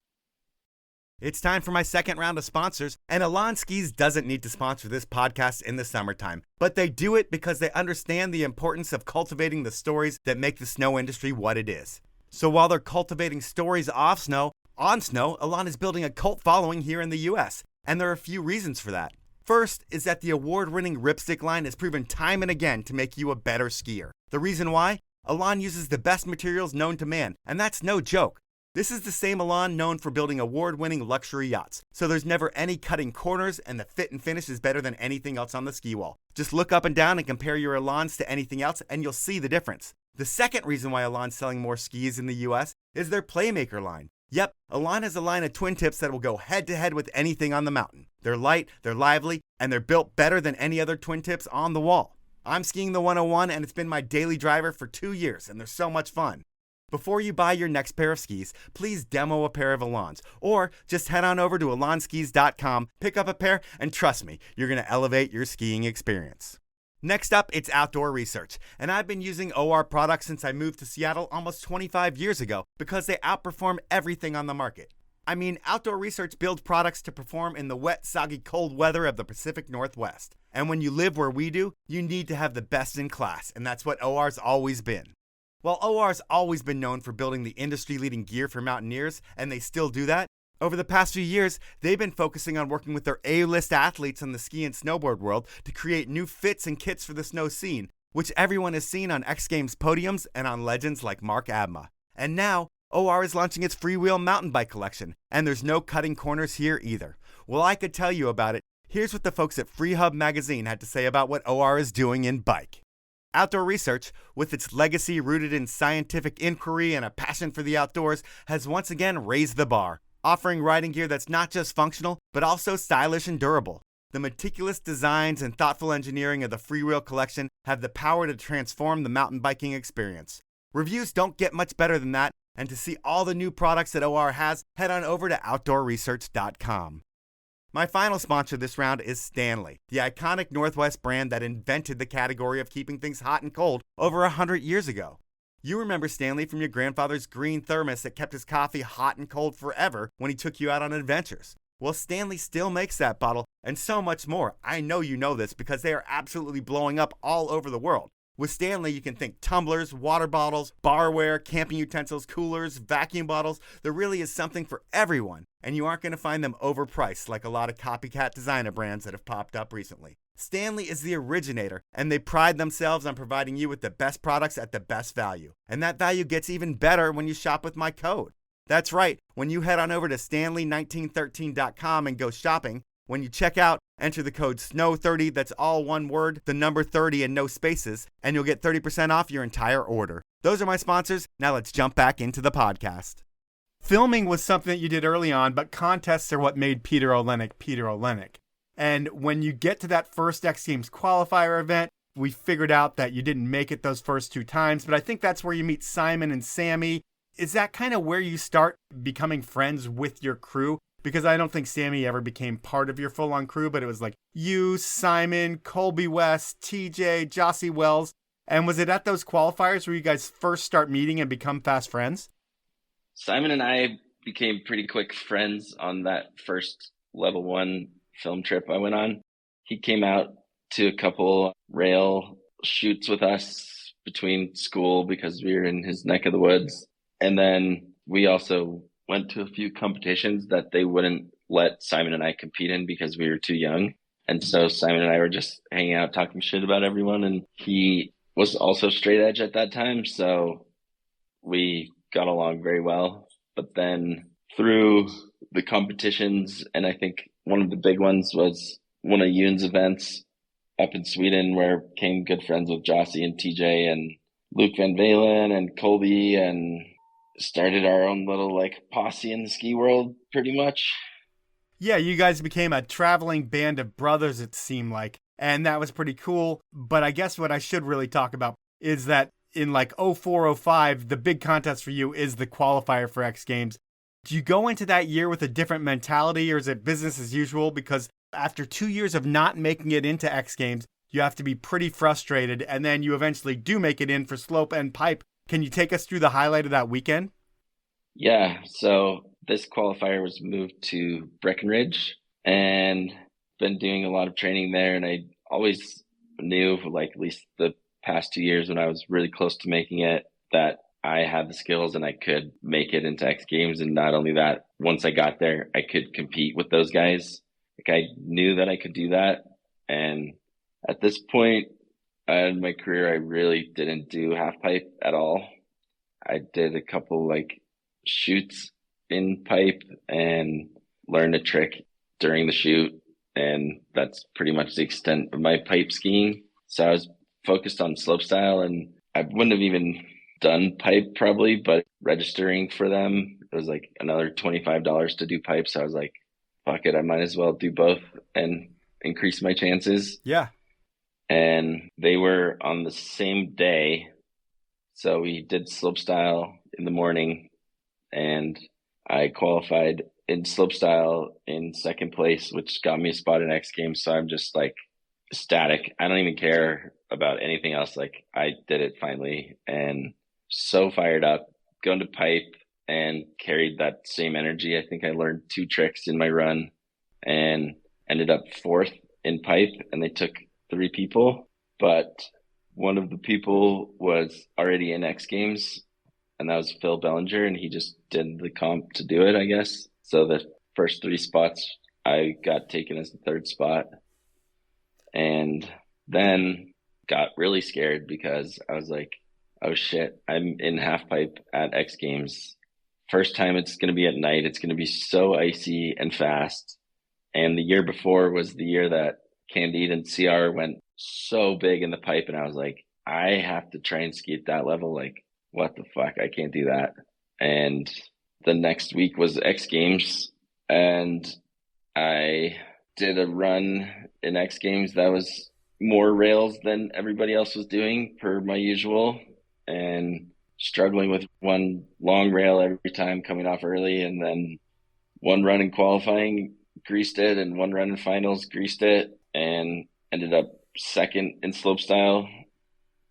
It's time for my second round of sponsors, and Elan Skis doesn't need to sponsor this podcast in the summertime, but they do it because they understand the importance of cultivating the stories that make the snow industry what it is. So while they're cultivating stories off snow, on snow, Elan is building a cult following here in the US, and there are a few reasons for that. First is that the award-winning Ripstick line has proven time and again to make you a better skier. The reason why? Elan uses the best materials known to man, and that's no joke. This is the same Elan known for building award-winning luxury yachts, so there's never any cutting corners, and the fit and finish is better than anything else on the ski wall. Just look up and down and compare your Elans to anything else, and you'll see the difference. The second reason why Elan's selling more skis in the US is their Playmaker line. Yep, Elan has a line of twin tips that will go head-to-head with anything on the mountain. They're light, they're lively, and they're built better than any other twin tips on the wall. I'm skiing the 101, and it's been my daily driver for 2 years, and they're so much fun. Before you buy your next pair of skis, please demo a pair of Elans, or just head on over to elanskis.com, pick up a pair, and trust me, you're going to elevate your skiing experience. Next up, it's Outdoor Research, and I've been using OR products since I moved to Seattle almost 25 years ago because they outperform everything on the market. I mean, Outdoor Research builds products to perform in the wet, soggy, cold weather of the Pacific Northwest. And when you live where we do, you need to have the best in class, and that's what OR's always been. While OR's always been known for building the industry-leading gear for mountaineers, and they still do that, over the past few years, they've been focusing on working with their A-list athletes in the ski and snowboard world to create new fits and kits for the snow scene, which everyone has seen on X Games podiums and on legends like Mark Abma. And now, OR is launching its freewheel mountain bike collection, and there's no cutting corners here either. Well, I could tell you about it. Here's what the folks at Free Hub Magazine had to say about what OR is doing in bike. Outdoor Research, with its legacy rooted in scientific inquiry and a passion for the outdoors, has once again raised the bar, offering riding gear that's not just functional, but also stylish and durable. The meticulous designs and thoughtful engineering of the Freewheel collection have the power to transform the mountain biking experience. Reviews don't get much better than that, and to see all the new products that OR has, head on over to outdoorresearch.com. My final sponsor this round is Stanley, the iconic Northwest brand that invented the category of keeping things hot and cold over 100 years ago. You remember Stanley from your grandfather's green thermos that kept his coffee hot and cold forever when he took you out on adventures. Well, Stanley still makes that bottle and so much more. I know you know this because they are absolutely blowing up all over the world. With Stanley, you can think tumblers, water bottles, barware, camping utensils, coolers, vacuum bottles. There really is something for everyone, and you aren't going to find them overpriced like a lot of copycat designer brands that have popped up recently. Stanley is the originator, and they pride themselves on providing you with the best products at the best value. And that value gets even better when you shop with my code. That's right, when you head on over to stanley1913.com and go shopping, when you check out, enter the code SNOW30, that's all one word, the number 30 and no spaces, and you'll get 30% off your entire order. Those are my sponsors. Now let's jump back into the podcast. Filming was something that you did early on, but contests are what made Peter Olenick. And when you get to that first X Games qualifier event, we figured out that you didn't make it those first 2 times, but I think that's where you meet Simon and Sammy. Is that kind of where you start becoming friends with your crew? Because I don't think Sammy ever became part of your full-on crew, but it was like you, Simon, Colby West, TJ, Jossie Wells. And was it at those qualifiers where you guys first start meeting and become fast friends? Simon and I became pretty quick friends on that first level 1 film trip I went on. He came out to a couple rail shoots with us between school because we were in his neck of the woods. And then we also went to a few competitions that they wouldn't let Simon and I compete in because we were too young. And so Simon and I were just hanging out, talking shit about everyone. And he was also straight edge at that time. So we got along very well. But then through the competitions, and I think one of the big ones was one of Yoon's events up in Sweden, where I became good friends with Jossie and TJ and Luke Van Valen and Colby, and started our own little like posse in the ski world pretty much. Yeah, you guys became a traveling band of brothers, it seemed like, and that was pretty cool. But I guess what I should really talk about is that in like 0405, the big contest for you is the qualifier for X Games. Do you go into that year with a different mentality, or is it business as usual? Because after 2 years of not making it into X Games, you have to be pretty frustrated, and then you eventually do make it in for slope and pipe. Can you take us through the highlight of that weekend? Yeah, so this qualifier was moved to Breckenridge, and been doing a lot of training there. And I always knew, for like at least the past 2 years when I was really close to making it, that I had the skills and I could make it into X Games. And not only that, once I got there, I could compete with those guys. Like I knew that I could do that. And at this point in my career, I really didn't do half pipe at all. I did a couple like shoots in pipe and learned a trick during the shoot. And that's pretty much the extent of my pipe skiing. So I was focused on slopestyle, and I wouldn't have even done pipe probably, but registering for them, it was like another $25 to do pipe. So I was like, fuck it, I might as well do both and increase my chances. Yeah. And they were on the same day. So we did slopestyle in the morning, and I qualified in slopestyle in second place, which got me a spot in X Games. So I'm just like ecstatic. I don't even care about anything else. Like I did it finally, and so fired up, going to pipe and carried that same energy. I think I learned 2 tricks in my run and ended up 4th in pipe, and they took 3 people, but one of the people was already in X Games, and that was Phil Bellinger, and he just did the comp to do it, I guess. So the first 3 spots, I got taken as the 3rd spot, and then got really scared because I was like, oh shit, I'm in half pipe at X Games. First time it's going to be at night. It's going to be so icy and fast. And the year before was the year that Candide and CR went so big in the pipe, and I was like, I have to try and ski at that level. Like, what the fuck? I can't do that. And the next week was X Games, and I did a run in X Games that was more rails than everybody else was doing per my usual, and struggling with one long rail every time coming off early, and then one run in qualifying greased it, and one run in finals greased it, and ended up second in slopestyle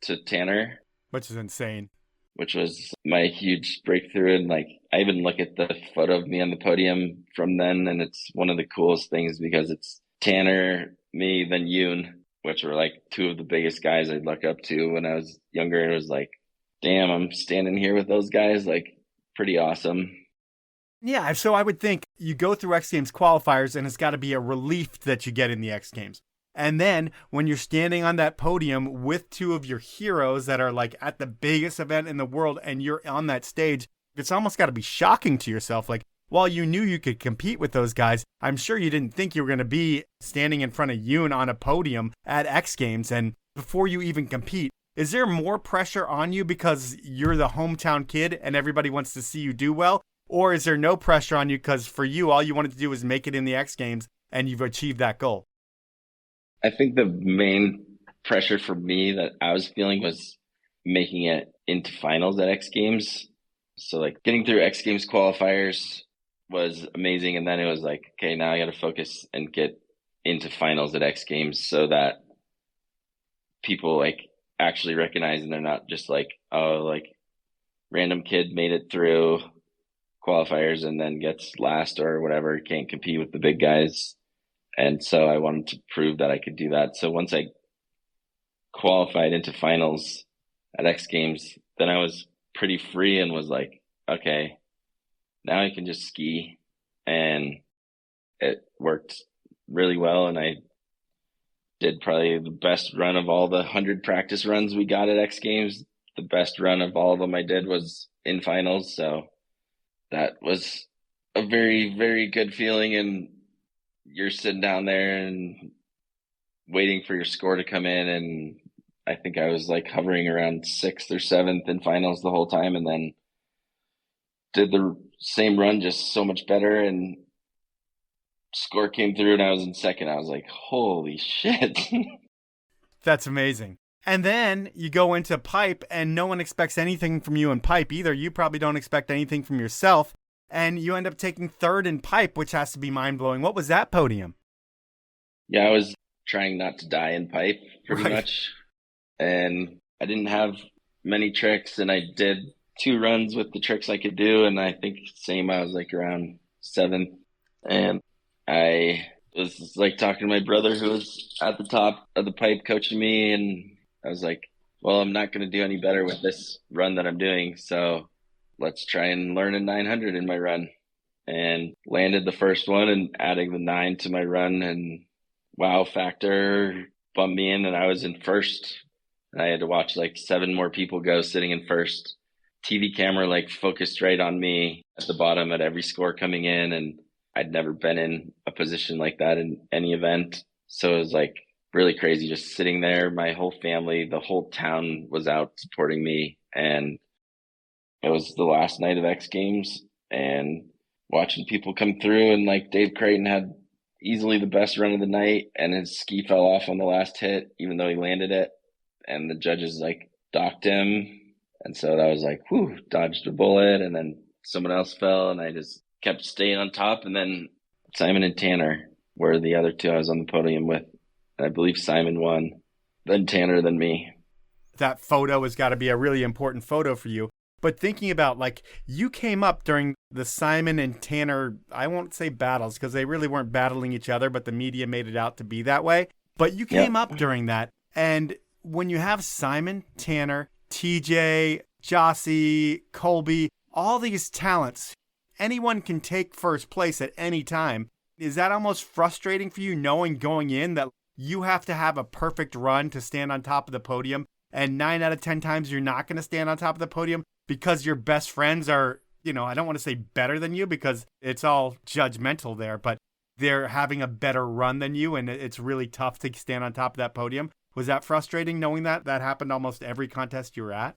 to Tanner, Which is insane. which was my huge breakthrough. And like, I even look at the photo of me on the podium from then, and it's one of the coolest things because it's Tanner, me, then Yoon, which were like 2 of the biggest guys I'd look up to when I was younger. And it was like, damn, I'm standing here with those guys. Like, pretty awesome. Yeah, so I would think you go through X Games qualifiers, and it's got to be a relief that you get in the X Games. And then when you're standing on that podium with 2 of your heroes that are like at the biggest event in the world, and you're on that stage, it's almost got to be shocking to yourself. Like, while you knew you could compete with those guys, I'm sure you didn't think you were going to be standing in front of Yoon on a podium at X Games. And before you even compete, is there more pressure on you because you're the hometown kid and everybody wants to see you do well? Or is there no pressure on you because for you, all you wanted to do was make it in the X Games and you've achieved that goal? I think the main pressure for me that I was feeling was making it into finals at X Games. So like getting through X Games qualifiers was amazing. And then it was like, okay, now I got to focus and get into finals at X Games so that people like actually recognize, and they're not just like, oh, like random kid made it through, qualifiers and then gets last or whatever, can't compete with the big guys. And so I wanted to prove that I could do that. So once I qualified into finals at X Games, then I was pretty free and was like, okay, now I can just ski. And it worked really well. And I did probably the best run of all the 100 practice runs we got at X Games. The best run of all of them I did was in finals. So that was a very, very good feeling. And you're sitting down there and waiting for your score to come in. And I think I was like hovering around 6th or 7th in finals the whole time, and then did the same run just so much better, and score came through and I was in second. I was like, holy shit. That's amazing. And then you go into pipe and no one expects anything from you in pipe either. You probably don't expect anything from yourself. And you end up taking 3rd in pipe, which has to be mind-blowing. What was that podium? Yeah, I was trying not to die in pipe pretty much. And I didn't have many tricks, and I did 2 runs with the tricks I could do. And I think I was like around 7th. And I was like talking to my brother who was at the top of the pipe coaching me. And I was like, well, I'm not going to do any better with this run that I'm doing. So let's try and learn a 900 in my run. And landed the first one and adding the 9 to my run, and wow factor bumped me in, and I was in first. And I had to watch like 7 more people go sitting in first. TV camera like focused right on me at the bottom at every score coming in, and I'd never been in a position like that in any event. So it was like really crazy just sitting there. My whole family, the whole town was out supporting me, and it was the last night of X Games, and watching people come through, and like Dave Creighton had easily the best run of the night, and his ski fell off on the last hit, even though he landed it, and the judges like docked him. And so that was like, whew, dodged a bullet. And then someone else fell, and I just kept staying on top. And then Simon and Tanner were the other 2 I was on the podium with. And I believe Simon won, then Tanner, then me. That photo has got to be a really important photo for you. But thinking about, like, you came up during the Simon and Tanner, I won't say battles because they really weren't battling each other, but the media made it out to be that way. But you came up during that. And when you have Simon, Tanner, TJ, Jossie, Colby, all these talents, anyone can take first place at any time. Is that almost frustrating for you, knowing going in that you have to have a perfect run to stand on top of the podium, and 9 out of 10 times you're not going to stand on top of the podium because your best friends are, I don't want to say better than you because it's all judgmental there, but they're having a better run than you, and it's really tough to stand on top of that podium? Was that frustrating knowing that happened almost every contest you were at?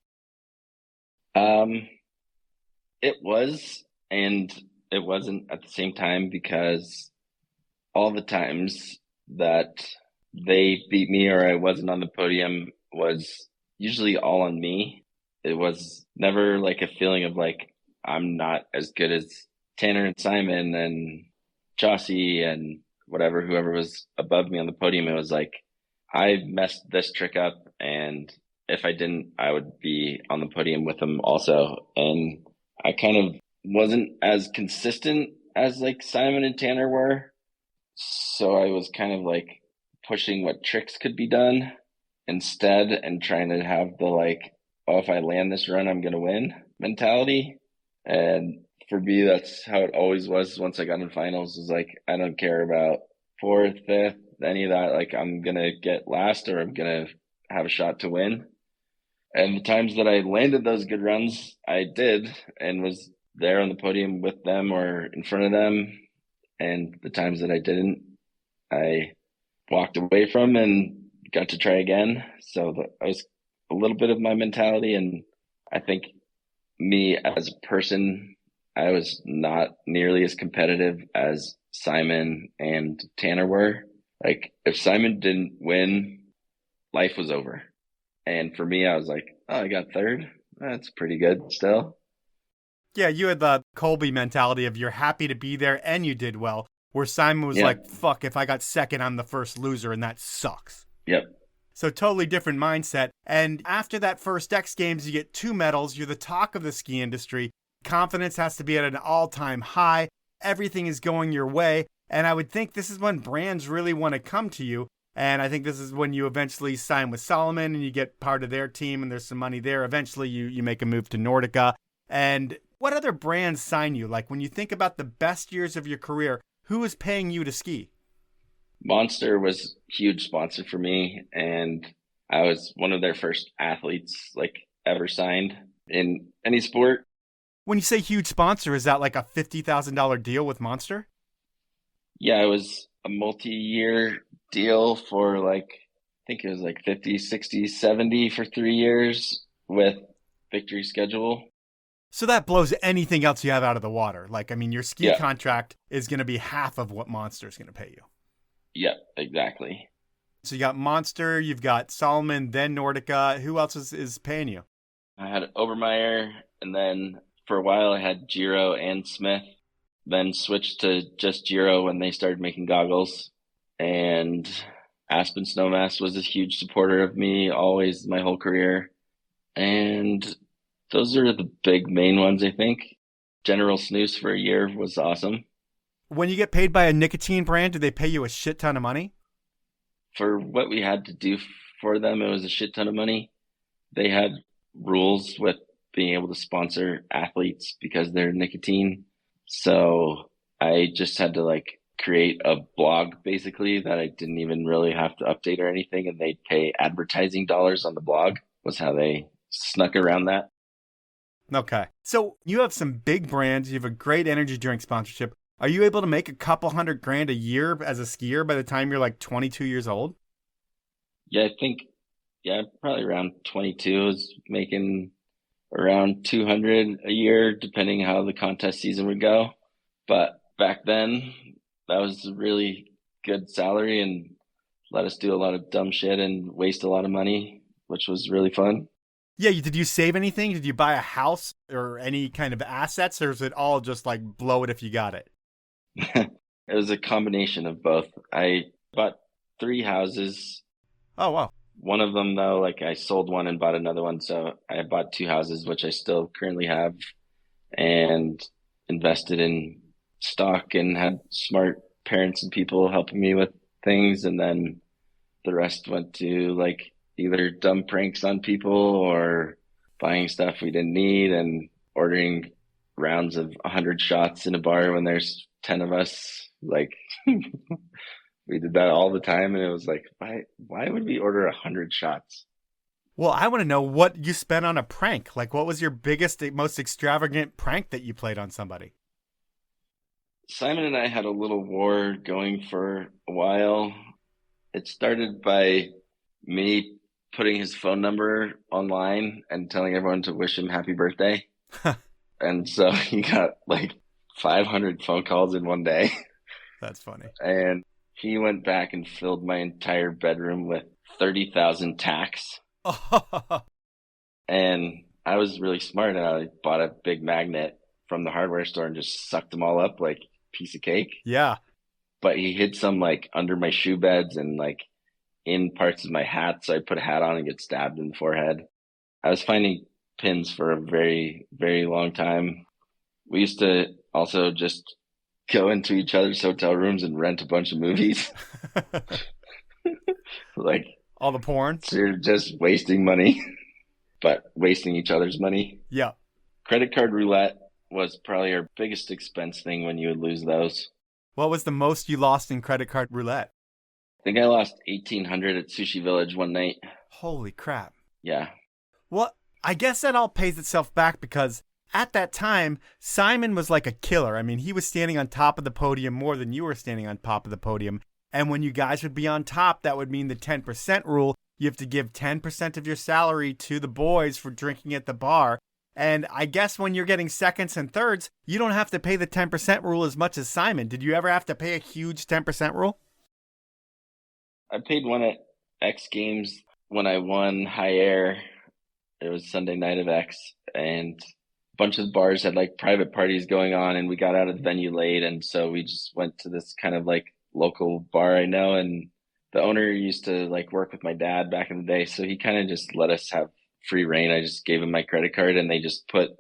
It was, and it wasn't at the same time, because all the times that they beat me or I wasn't on the podium was usually all on me. It was never like a feeling of like, I'm not as good as Tanner and Simon and Jossie and whoever was above me on the podium. It was like, I messed this trick up, and if I didn't, I would be on the podium with them also. And I kind of wasn't as consistent as like Simon and Tanner were. So I was kind of like pushing what tricks could be done instead, and trying to have the like, oh, if I land this run, I'm going to win mentality. And for me, that's how it always was. Once I got in finals, was like, I don't care about 4th, 5th, any of that. Like, I'm going to get last, or I'm going to have a shot to win. And the times that I landed those good runs, I did, and was there on the podium with them or in front of them. And the times that I didn't, I walked away from and got to try again. So that was a little bit of my mentality. And I think me as a person, I was not nearly as competitive as Simon and Tanner were. Like, if Simon didn't win, life was over. And for me, I was like, oh, I got 3rd. That's pretty good still. Yeah, you had the Colby mentality of you're happy to be there and you did well, where Simon was like, fuck, if I got 2nd, I'm the first loser, and that sucks. Yep. So totally different mindset. And after that first X Games, you get 2 medals. You're the talk of the ski industry. Confidence has to be at an all-time high. Everything is going your way. And I would think this is when brands really want to come to you. And I think this is when you eventually sign with Salomon and you get part of their team and there's some money there. Eventually you make a move to Nordica. And what other brands sign you? Like when you think about the best years of your career, who is paying you to ski? Monster was a huge sponsor for me, and I was one of their first athletes like ever signed in any sport. When you say huge sponsor, is that like a $50,000 deal with Monster? Yeah, it was a multi-year deal for like, I think it was like 50, 60, 70 for 3 years with Victory schedule. So that blows anything else you have out of the water. Like, I mean, your ski Yeah. contract is going to be half of what Monster is going to pay you. Yeah, exactly. So you got Monster, you've got Salomon, then Nordica. Who else is paying you? I had Obermeyer, and then for a while I had Giro and Smith, then switched to just Giro when they started making goggles. And Aspen Snowmass was a huge supporter of me always my whole career. And those are the big main ones, I think. General Snooze for a year was awesome. When you get paid by a nicotine brand, do they pay you a shit ton of money? For what we had to do for them, it was a shit ton of money. They had rules with being able to sponsor athletes because they're nicotine. So I just had to like create a blog basically that I didn't even really have to update or anything. And they'd pay advertising dollars on the blog was how they snuck around that. Okay. So you have some big brands. You have a great energy drink sponsorship. Are you able to make a couple $100,000 a year as a skier by the time you're like 22 years old? Yeah, I think, probably around 22 is making around 200 a year, depending how the contest season would go. But back then, that was a really good salary and let us do a lot of dumb shit and waste a lot of money, which was really fun. Yeah, did you save anything? Did you buy a house or any kind of assets, or is it all just like blow it if you got it? It was a combination of both. I bought 3 houses. Oh, wow. One of them, though, like I sold one and bought another one. So I bought 2 houses, which I still currently have, and invested in stock and had smart parents and people helping me with things. And then the rest went to like either dumb pranks on people or buying stuff we didn't need and ordering rounds of 100 shots in a bar when there's 10 of us. Like we did that all the time, and it was like, why would we order 100 shots? Well, I want to know what you spent on a prank. Like, what was your biggest, most extravagant prank that you played on somebody? Simon and I had a little war going for a while. It started by me putting his phone number online and telling everyone to wish him happy birthday. And so he got like 500 phone calls in one day. That's funny. And he went back and filled my entire bedroom with 30,000 tacks. And I was really smart. I bought a big magnet from the hardware store and just sucked them all up like a piece of cake. Yeah. But he hid some like under my shoe beds and like in parts of my hat. So I put a hat on and get stabbed in the forehead. I was finding pins for a very, very long time. We used to also just go into each other's hotel rooms and rent a bunch of movies. Like all the porn. So you're just wasting money, but wasting each other's money. Yeah. Credit card roulette was probably our biggest expense thing when you would lose those. What was the most you lost in credit card roulette? I think I lost 1,800 at Sushi Village one night. Holy crap. Yeah. Well, I guess that all pays itself back because at that time, Simon was like a killer. I mean, he was standing on top of the podium more than you were standing on top of the podium. And when you guys would be on top, that would mean the 10% rule. You have to give 10% of your salary to the boys for drinking at the bar. And I guess when you're getting seconds and thirds, you don't have to pay the 10% rule as much as Simon. Did you ever have to pay a huge 10% rule? I paid one at X Games when I won High Air. It was Sunday night of X, and a bunch of bars had like private parties going on, and we got out of the venue late, and so we just went to this kind of like local bar I know, and the owner used to like work with my dad back in the day, so he kind of just let us have free reign. I just gave him my credit card, and they just put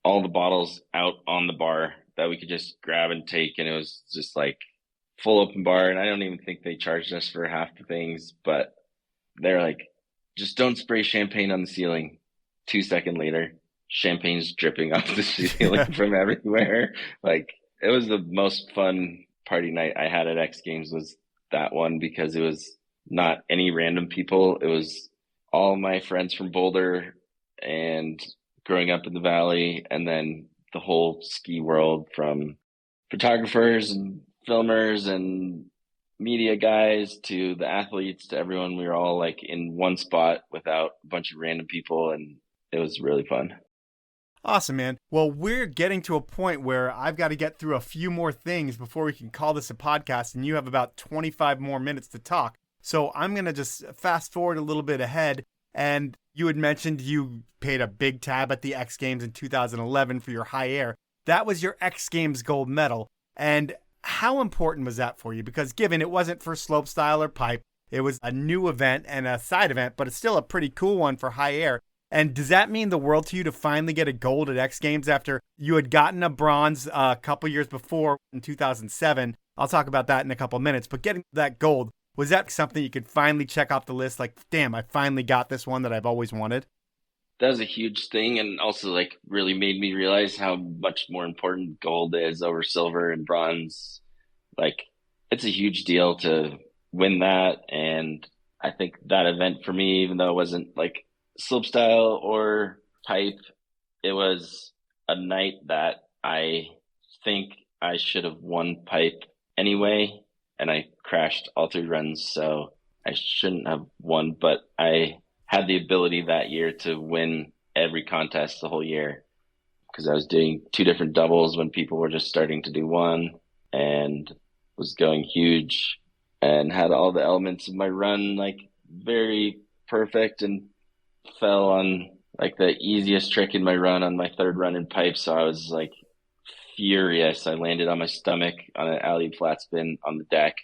all the bottles out on the bar that we could just grab and take. And it was just like full open bar. And I don't even think they charged us for half the things, but they're like, just don't spray champagne on the ceiling. 2 seconds later, champagne's dripping off the ceiling from everywhere. Like, it was the most fun party night I had at X Games was that one, because it was not any random people. It was all my friends from Boulder and growing up in the Valley, and then the whole ski world, from photographers and filmers and media guys to the athletes to everyone. We were all like in one spot without a bunch of random people, and it was really fun. Awesome, man. Well, we're getting to a point where I've got to get through a few more things before we can call this a podcast, and you have about 25 more minutes to talk. So I'm going to just fast forward a little bit ahead. And you had mentioned you paid a big tab at the X Games in 2011 for your high air. That was your X Games gold medal. And how important was that for you? Because given it wasn't for slopestyle or pipe, it was a new event and a side event, but it's still a pretty cool one for high air. And does that mean the world to you to finally get a gold at X Games after you had gotten a bronze a couple years before in 2007? I'll talk about that in a couple minutes, but getting that gold, was that something you could finally check off the list? Like, damn, I finally got this one that I've always wanted. That was a huge thing, and also like really made me realize how much more important gold is over silver and bronze. Like, it's a huge deal to win that. And I think that event for me, even though it wasn't like slopestyle or pipe, it was a night that I think I should have won pipe anyway. And I crashed all 3 runs, so I shouldn't have won. But I had the ability that year to win every contest the whole year, because I was doing 2 different doubles when people were just starting to do one, and was going huge and had all the elements of my run like very perfect, and fell on like the easiest trick in my run on my 3rd run in pipe. So I was like furious. I landed on my stomach on an alley flat spin on the deck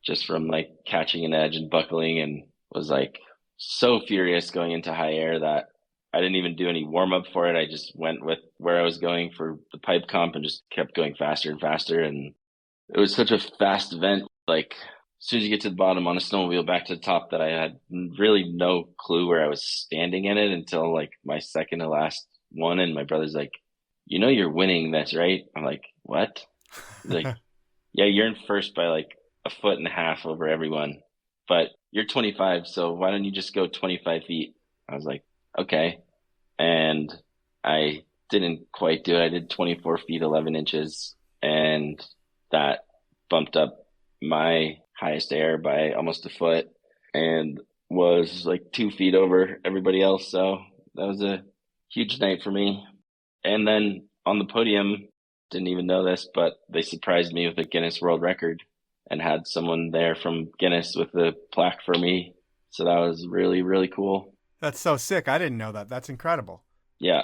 just from like catching an edge and buckling, and was like so furious going into high air that I didn't even do any warm up for it. I just went with where I was going for the pipe comp and just kept going faster and faster. And it was such a fast event. Like, as soon as you get to the bottom on a snowmobile back to the top, that I had really no clue where I was standing in it until like my second to last one. And my brother's like, you know, you're winning this, right? I'm like, what? He's like, yeah, you're in first by like 1.5 feet over everyone, but you're 25. So why don't you just go 25 feet? I was like, okay. And I didn't quite do it. I did 24 feet, 11 inches. And that bumped up my highest air by almost a foot and was like 2 feet over everybody else. So that was a huge night for me. And then on the podium, didn't even know this, but they surprised me with a Guinness World Record and had someone there from Guinness with a plaque for me. So that was really, really cool. That's so sick. I didn't know that. That's incredible. Yeah.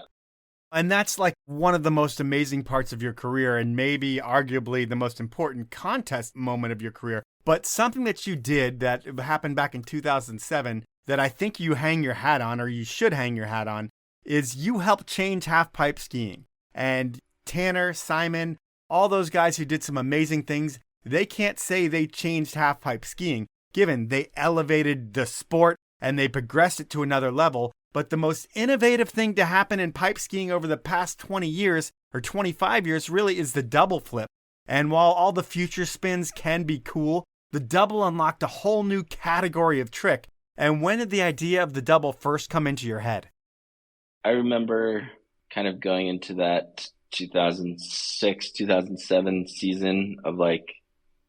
And that's like one of the most amazing parts of your career, and maybe arguably the most important contest moment of your career. But something that you did that happened back in 2007 that I think you hang your hat on, or you should hang your hat on, is you helped change halfpipe skiing. And Tanner, Simon, all those guys who did some amazing things, they can't say they changed halfpipe skiing, given they elevated the sport and they progressed it to another level. But the most innovative thing to happen in pipe skiing over the past 20 years or 25 years really is the double flip. And while all the future spins can be cool, the double unlocked a whole new category of trick. And when did the idea of the double first come into your head? I remember kind of going into that 2006, 2007 season of like,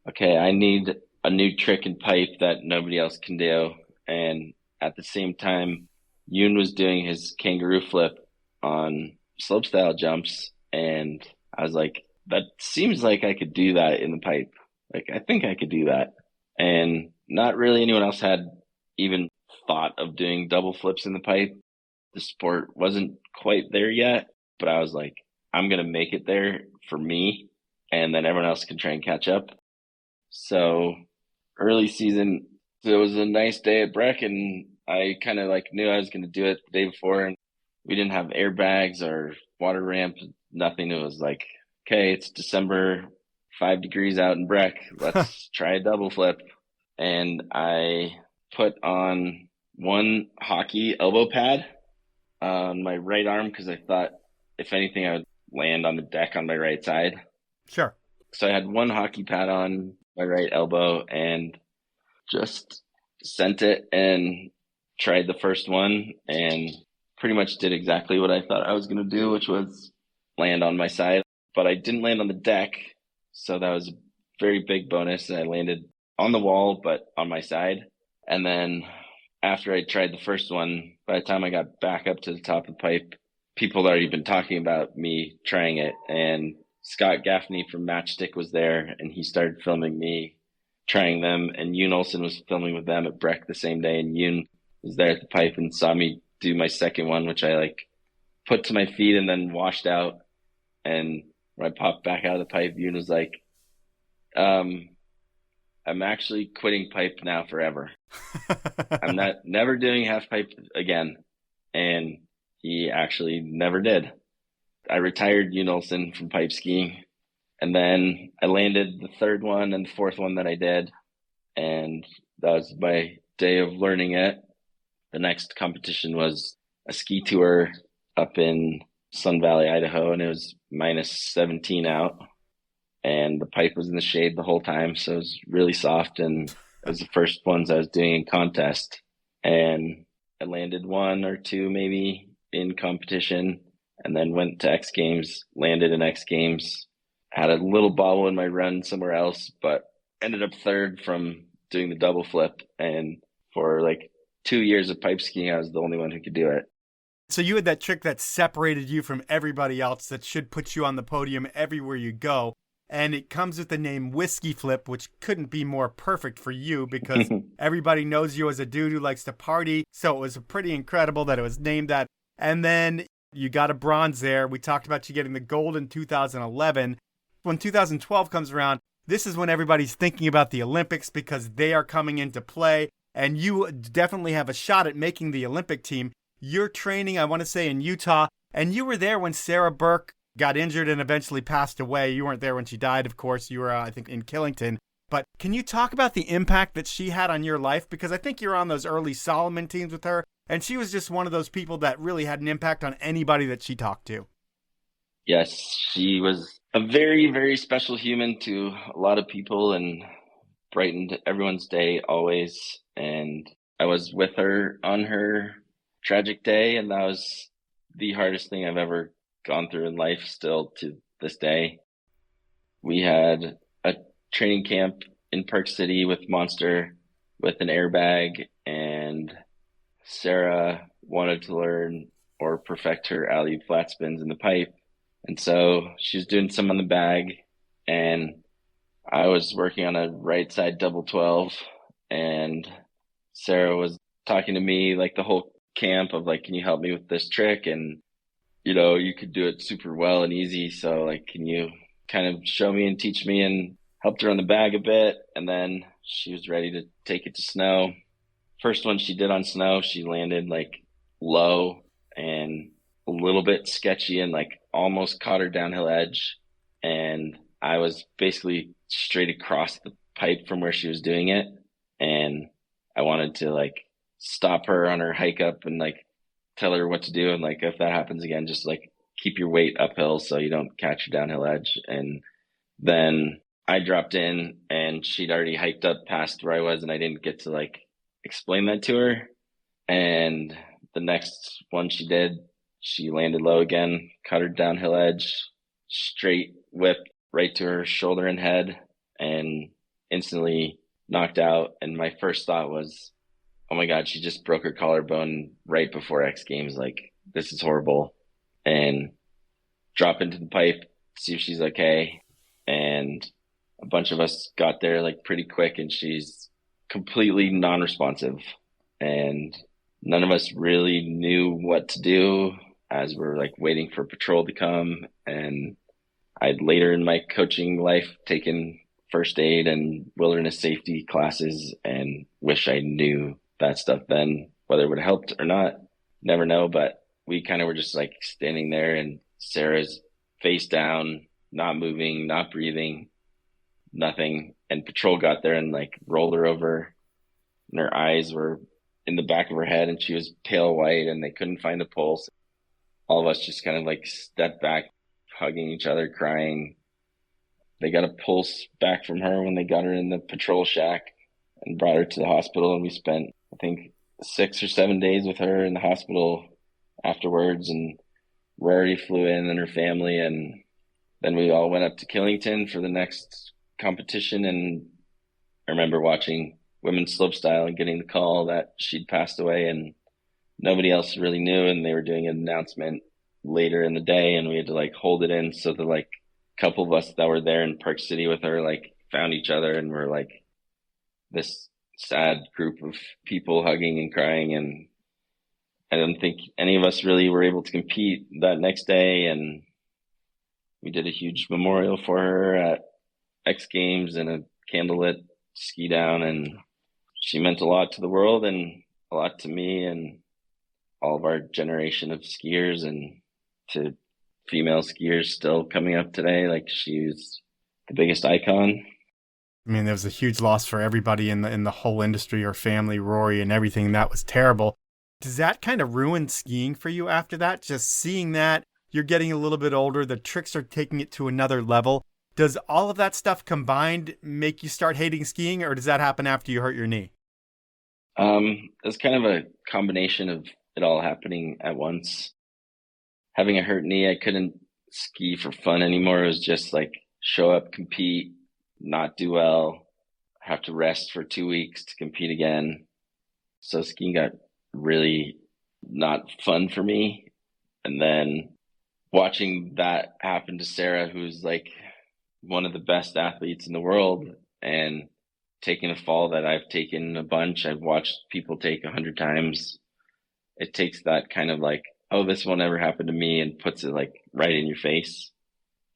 okay, I need a new trick in pipe that nobody else can do. And at the same time, Yoon was doing his kangaroo flip on slopestyle jumps. And I was like, that seems like I could do that in the pipe. Like, I think I could do that. And not really anyone else had even thought of doing double flips in the pipe. The sport wasn't quite there yet, but I was like, I'm going to make it there for me, and then everyone else can try and catch up. So early season, it was a nice day at Breck, and I kind of like knew I was going to do it the day before and we didn't have airbags or water ramp, nothing. It was like, okay, it's December, 5 degrees out in Breck. Let's try a double flip. And I put on one hockey elbow pad on my right arm because I thought if anything, I would land on the deck on my right side. Sure. So I had one hockey pad on my right elbow and just sent it and tried the first one and pretty much did exactly what I thought I was going to do, which was land on my side. But I didn't land on the deck, so that was a very big bonus. I landed on the wall, but on my side. And then after I tried the first one, by the time I got back up to the top of the pipe, people had already been talking about me trying it. And Scott Gaffney from Matchstick was there, and he started filming me trying them. And Yoon Olsen was filming with them at Breck the same day. And Yoon was there at the pipe and saw me do my second one, which I like put to my feet and then washed out. And when I popped back out of the pipe, Yoon was like, I'm actually quitting pipe now forever. I'm never doing half pipe again. And he actually never did. I retired Yoon Olsen from pipe skiing. And then I landed the third one and the fourth one that I did. And that was my day of learning it. The next competition was a ski tour up in Sun Valley, Idaho, and it was minus 17 out. And the pipe was in the shade the whole time, so it was really soft. And it was the first ones I was doing in contest. And I landed one or two maybe in competition, and then went to X Games, landed in X Games, had a little bobble in my run somewhere else, but ended up third from doing the double flip. And for like 2 years of pipe skiing, I was the only one who could do it. So you had that trick that separated you from everybody else that should put you on the podium everywhere you go. And it comes with the name Whiskey Flip, which couldn't be more perfect for you because everybody knows you as a dude who likes to party. So it was pretty incredible that it was named that. And then you got a bronze there. We talked about you getting the gold in 2011. When 2012 comes around, this is when everybody's thinking about the Olympics because they are coming into play. And you definitely have a shot at making the Olympic team. You're training, I want to say, in Utah. And you were there when Sarah Burke got injured and eventually passed away. You weren't there when she died, of course. You were, I think, in Killington. But can you talk about the impact that she had on your life? Because I think you're on those early Solomon teams with her. And she was just one of those people that really had an impact on anybody that she talked to. Yes, she was a very, very special human to a lot of people and brightened everyone's day always. And I was with her on her tragic day, and that was the hardest thing I've ever gone through in life still to this day. We had a training camp in Park City with Monster with an airbag, and Sarah wanted to learn or perfect her alley flat spins in the pipe. And so she was doing some on the bag, and I was working on a right side double 12, and Sarah was talking to me like the whole camp of like, can you help me with this trick? And, you know, you could do it super well and easy. So like, can you kind of show me and teach me? And helped her on the bag a bit. And then she was ready to take it to snow. First one she did on snow, she landed like low and a little bit sketchy and like almost caught her downhill edge. And I was basically straight across the pipe from where she was doing it. And I wanted to like stop her on her hike up and like tell her what to do. And like, if that happens again, just like keep your weight uphill so you don't catch your downhill edge. And then I dropped in and she'd already hiked up past where I was, and I didn't get to like explain that to her. And the next one she did, she landed low again, caught her downhill edge, straight whip right to her shoulder and head, and instantly knocked out. And my first thought was, oh my God, she just broke her collarbone right before X Games. Like, this is horrible. And drop into the pipe, see if she's okay. And a bunch of us got there like pretty quick, and she's completely non-responsive. And none of us really knew what to do as we're like waiting for patrol to come. And I'd later in my coaching life taken first aid and wilderness safety classes, and wish I knew that stuff then. Whether it would have helped or not, never know. But we kind of were just like standing there, and Sarah's face down, not moving, not breathing, nothing. And patrol got there and like rolled her over, and her eyes were in the back of her head, and she was pale white, and they couldn't find the pulse. All of us just kind of like stepped back, hugging each other, crying. They got a pulse back from her when they got her in the patrol shack and brought her to the hospital. And we spent, I think, 6 or 7 days with her in the hospital afterwards. And Rory flew in and her family. And then we all went up to Killington for the next competition. And I remember watching women's slopestyle and getting the call that she'd passed away, and nobody else really knew. And they were doing an announcement later in the day, and we had to like hold it in so the like couple of us that were there in Park City with her like found each other, and we're like this sad group of people hugging and crying. And I don't think any of us really were able to compete that next day. And we did a huge memorial for her at X Games and a candlelit ski down, and she meant a lot to the world and a lot to me and all of our generation of skiers, and to female skiers still coming up today. Like, she's the biggest icon. I mean, there was a huge loss for everybody in the whole industry, her family, Rory, and everything. That was terrible. Does that kind of ruin skiing for you after that? Just seeing that you're getting a little bit older, the tricks are taking it to another level. Does all of that stuff combined make you start hating skiing, or does that happen after you hurt your knee? It's kind of a combination of it all happening at once. Having a hurt knee, I couldn't ski for fun anymore. It was just like show up, compete, not do well, have to rest for 2 weeks to compete again. So skiing got really not fun for me. And then watching that happen to Sarah, who's like one of the best athletes in the world, and taking a fall that I've taken a bunch, I've watched people take 100 times. It takes that kind of like, oh, this won't ever happen to me, and puts it like right in your face.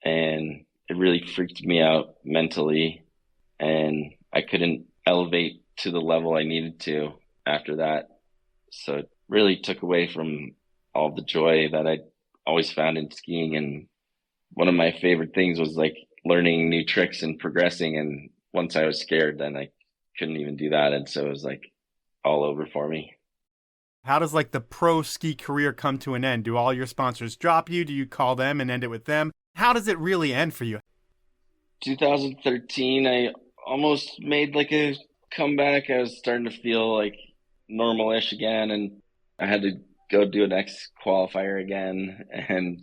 And it really freaked me out mentally, and I couldn't elevate to the level I needed to after that. So it really took away from all the joy that I always found in skiing. And one of my favorite things was like learning new tricks and progressing. And once I was scared, then I couldn't even do that. And so it was like all over for me. How does like the pro ski career come to an end? Do all your sponsors drop you? Do you call them and end it with them? How does it really end for you? 2013, I almost made like a comeback. I was starting to feel like normal-ish again, and I had to go do an X qualifier again, and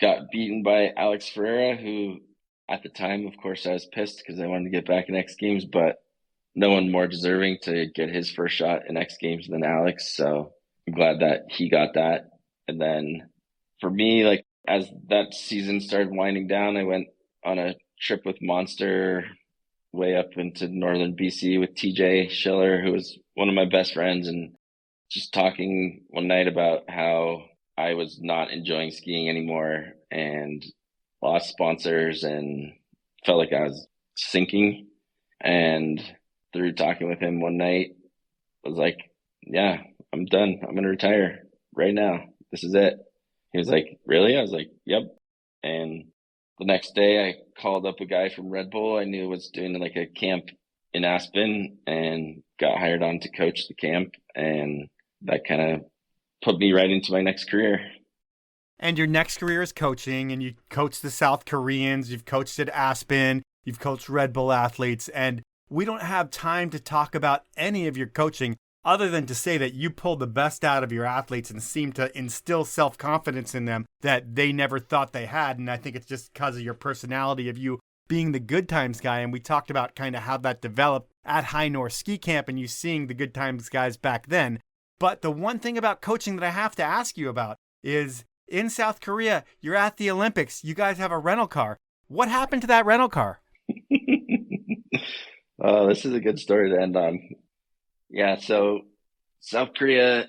got beaten by Alex Ferreira, who at the time, of course, I was pissed because I wanted to get back in X Games, but no one more deserving to get his first shot in X Games than Alex. So I'm glad that he got that. And then for me, like as that season started winding down, I went on a trip with Monster way up into northern BC with TJ Schiller, who was one of my best friends, and just talking one night about how I was not enjoying skiing anymore and lost sponsors and felt like I was sinking. And through talking with him one night, I was like, yeah, I'm done. I'm going to retire right now. This is it. He was like, really? I was like, yep. And the next day I called up a guy from Red Bull I knew was doing like a camp in Aspen, and got hired on to coach the camp. And that kind of put me right into my next career. And your next career is coaching, and you coach the South Koreans, you've coached at Aspen, you've coached Red Bull athletes, and we don't have time to talk about any of your coaching other than to say that you pulled the best out of your athletes and seemed to instill self-confidence in them that they never thought they had. And I think it's just because of your personality of you being the good times guy. And we talked about kind of how that developed at High North Ski Camp and you seeing the good times guys back then. But the one thing about coaching that I have to ask you about is in South Korea, you're at the Olympics. You guys have a rental car. What happened to that rental car? Oh, this is a good story to end on. Yeah, so South Korea,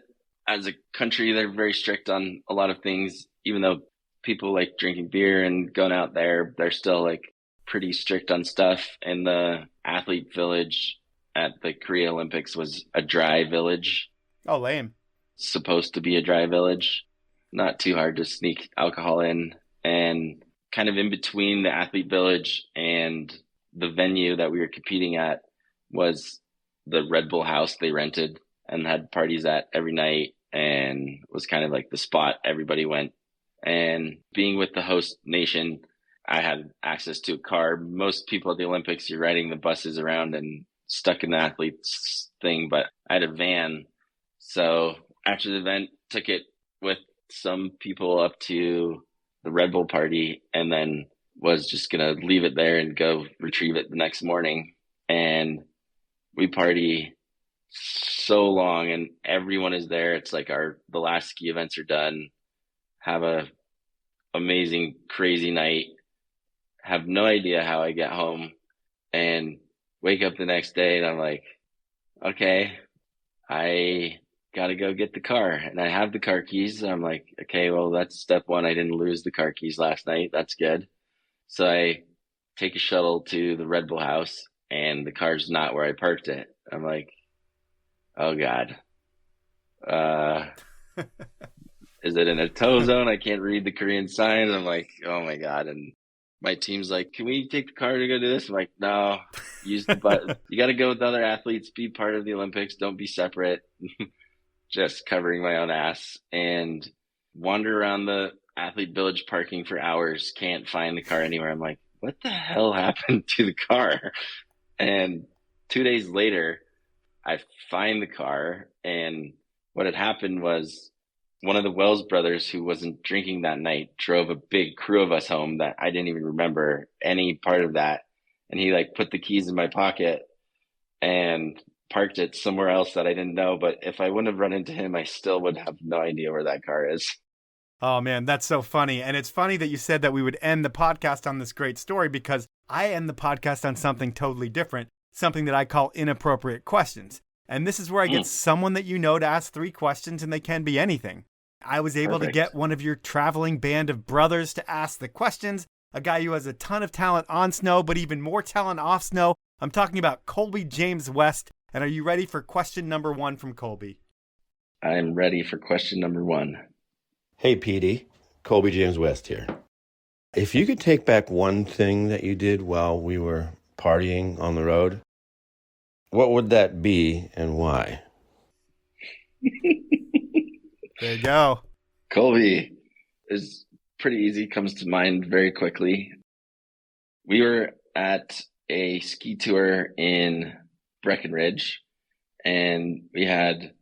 as a country, they're very strict on a lot of things. Even though people like drinking beer and going out there, they're still like pretty strict on stuff. And the athlete village at the Korea Olympics was a dry village. Oh, lame. Supposed to be a dry village. not too hard to sneak alcohol in. And kind of in between the athlete village and the venue that we were competing at was the Red Bull house they rented and had parties at every night, and was kind of like the spot everybody went. And being with the host nation, I had access to a car. Most people at the Olympics, you're riding the buses around and stuck in the athletes thing, but I had a van. So after the event, took it with some people up to the Red Bull party, and then was just going to leave it there and go retrieve it the next morning. And we party so long, and everyone is there. It's like the last ski events are done. Have a amazing, crazy night. Have no idea how I get home, and wake up the next day and I'm like, okay, I got to go get the car. And I have the car keys. I'm like, okay, well, that's step one. I didn't lose the car keys last night. That's good. So I take a shuttle to the Red Bull house, and the car's not where I parked it. I'm like, oh God. Is it in a tow zone? I can't read the Korean signs. I'm like, oh my God. And my team's like, can we take the car to go do this? I'm like, no, use the button. You got to go with other athletes, be part of the Olympics. Don't be separate. Just covering my own ass, and wander around the athlete village parking for hours. Can't find the car anywhere. I'm like, what the hell happened to the car? And 2 days later, I find the car, and what had happened was one of the Wells brothers, who wasn't drinking that night, drove a big crew of us home that I didn't even remember any part of that. And he like put the keys in my pocket and parked it somewhere else that I didn't know. But if I wouldn't have run into him, I still would have no idea where that car is. Oh, man, that's so funny. And it's funny that you said that we would end the podcast on this great story, because I end the podcast on something totally different, something that I call Inappropriate Questions. And this is where I get someone that you know to ask 3 questions, and they can be anything. I was able to get one of your traveling band of brothers to ask the questions, a guy who has a ton of talent on snow, but even more talent off snow. I'm talking about Colby James West. And are you ready for question number 1 from Colby? I'm ready for question number 1. Hey, PD. Colby James West here. If you could take back one thing that you did while we were partying on the road, what would that be and why? There you go. Colby is pretty easy, comes to mind very quickly. We were at a ski tour in Breckenridge, and we had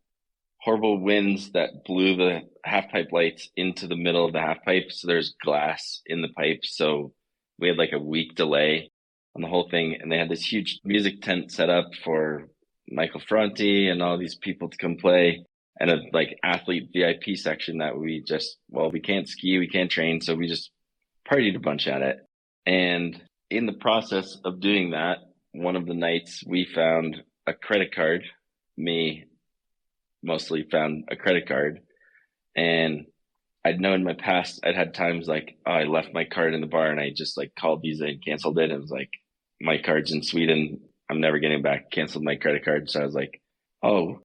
horrible winds that blew the halfpipe lights into the middle of the halfpipe. So there's glass in the pipe. So we had like a week delay on the whole thing. And they had this huge music tent set up for Michael Franti and all these people to come play, and a like athlete VIP section that we can't ski, we can't train. So we just partied a bunch at it. And in the process of doing that, one of the nights we found a credit card. Me mostly found a credit card. And I'd known in my past, I'd had times like, oh, I left my card in the bar, and I just like called Visa and canceled it. It was like, my card's in Sweden, I'm never getting back, canceled my credit card. So I was like, oh,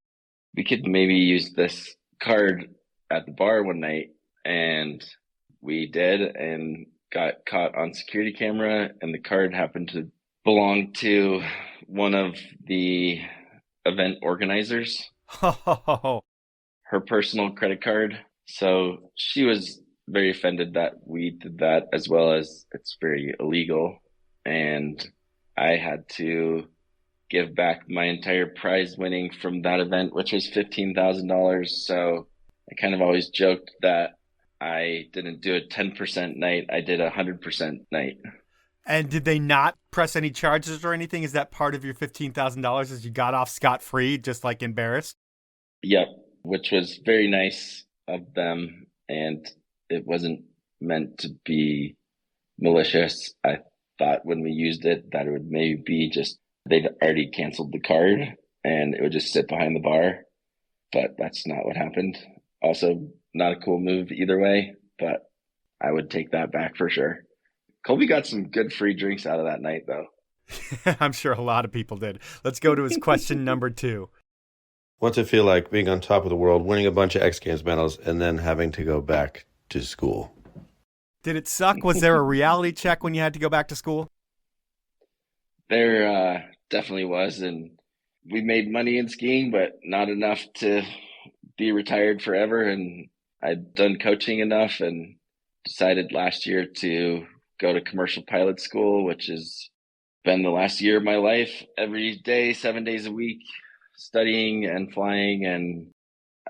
we could maybe use this card at the bar one night. And we did, and got caught on security camera, and the card happened to belong to one of the event organizers. Her personal credit card. So she was very offended that we did that, as well as it's very illegal. And I had to give back my entire prize winning from that event, which was $15,000. So I kind of always joked that I didn't do a 10% night, I did a 100% night. And did they not press any charges or anything? Is that part of your $15,000 as you got off scot-free, just like embarrassed? Yep, which was very nice of them. And it wasn't meant to be malicious. I thought when we used it that it would maybe be just, they'd already canceled the card and it would just sit behind the bar. But that's not what happened. Also, not a cool move either way, but I would take that back for sure. Colby got some good free drinks out of that night, though. I'm sure a lot of people did. Let's go to his question number 2. What's it feel like being on top of the world, winning a bunch of X Games medals, and then having to go back to school? Did it suck? Was there a reality check when you had to go back to school? There definitely was, and we made money in skiing, but not enough to be retired forever. And I'd done coaching enough and decided last year to go to commercial pilot school, which has been the last year of my life, every day, 7 days a week, studying and flying. And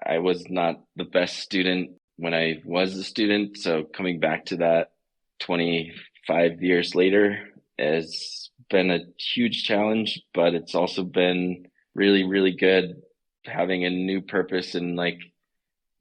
I was not the best student when I was a student. So coming back to that 25 years later has been a huge challenge, but it's also been really, really good having a new purpose and like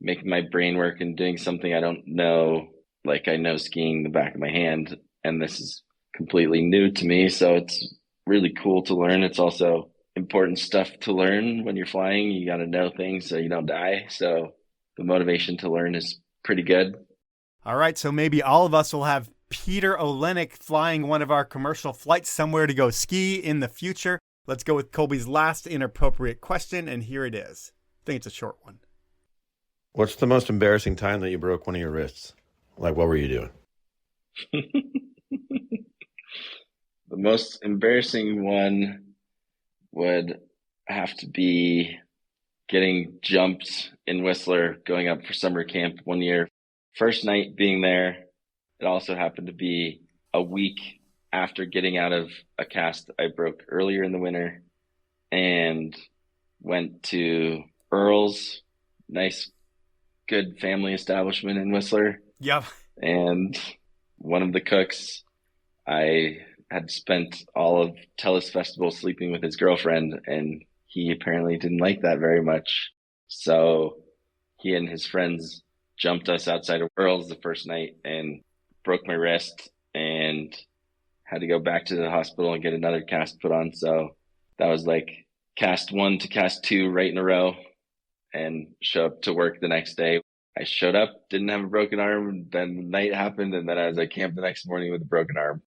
making my brain work and doing something I don't know. Like I know skiing the back of my hand, and this is completely new to me. So it's really cool to learn. It's also important stuff to learn when you're flying. You got to know things so you don't die. So the motivation to learn is pretty good. All right, so maybe all of us will have Peter Olenick flying one of our commercial flights somewhere to go ski in the future. Let's go with Colby's last inappropriate question, and here it is. I think it's a short one. What's the most embarrassing time that you broke one of your wrists? Like, what were you doing? The most embarrassing one would have to be getting jumped in Whistler, going up for summer camp one year. First night being there, it also happened to be a week after getting out of a cast I broke earlier in the winter, and went to Earl's, nice, good family establishment in Whistler. Yep. And one of the cooks, I had spent all of Tellus Festival sleeping with his girlfriend, and he apparently didn't like that very much. So he and his friends jumped us outside of Earl's the first night and broke my wrist, and had to go back to the hospital and get another cast put on. So that was like cast 1 to cast 2 right in a row, and show up to work the next day. I showed up, didn't have a broken arm. Then the night happened, and then I was at camp the next morning with a broken arm.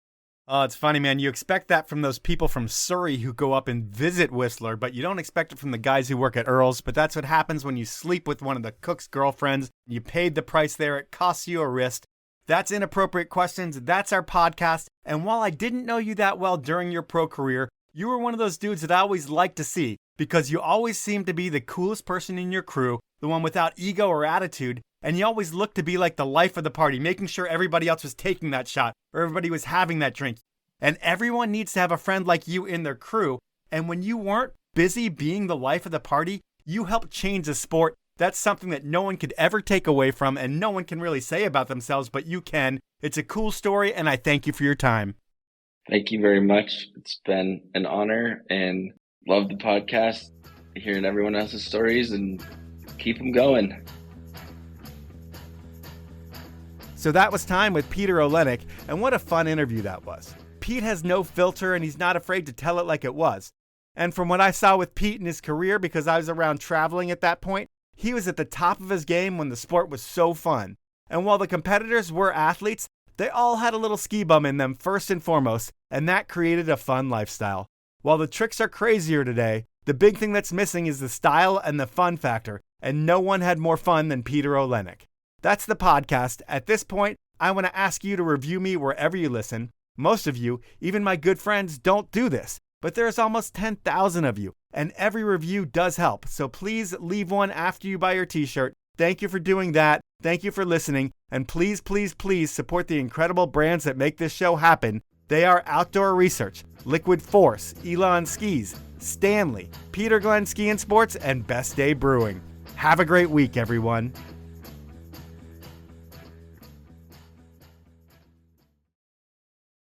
Oh, it's funny, man. You expect that from those people from Surrey who go up and visit Whistler, but you don't expect it from the guys who work at Earl's. But that's what happens when you sleep with one of the cook's girlfriends. You paid the price there. It costs you a wrist. That's Inappropriate Questions. That's our podcast. And while I didn't know you that well during your pro career, you were one of those dudes that I always liked to see, because you always seemed to be the coolest person in your crew, the one without ego or attitude, and you always looked to be like the life of the party, making sure everybody else was taking that shot or everybody was having that drink. And everyone needs to have a friend like you in their crew. And when you weren't busy being the life of the party, you helped change the sport. That's something that no one could ever take away from, and no one can really say about themselves, but you can. It's a cool story, and I thank you for your time. Thank you very much. It's been an honor, and love the podcast, hearing everyone else's stories, and keep them going. So that was time with Peter Olenick, and what a fun interview that was. Pete has no filter, and he's not afraid to tell it like it was. And from what I saw with Pete in his career, because I was around traveling at that point, he was at the top of his game when the sport was so fun. And while the competitors were athletes, they all had a little ski bum in them first and foremost, and that created a fun lifestyle. While the tricks are crazier today, the big thing that's missing is the style and the fun factor, and no one had more fun than Peter Olenick. That's the podcast. At this point, I want to ask you to review me wherever you listen. Most of you, even my good friends, don't do this, but there's almost 10,000 of you, and every review does help, so please leave one after you buy your t-shirt. Thank you for doing that. Thank you for listening, and please, please, please support the incredible brands that make this show happen. They are Outdoor Research, Liquid Force, Elon Skis, Stanley, Peter Glenn Ski and Sports, and Best Day Brewing. Have a great week, everyone.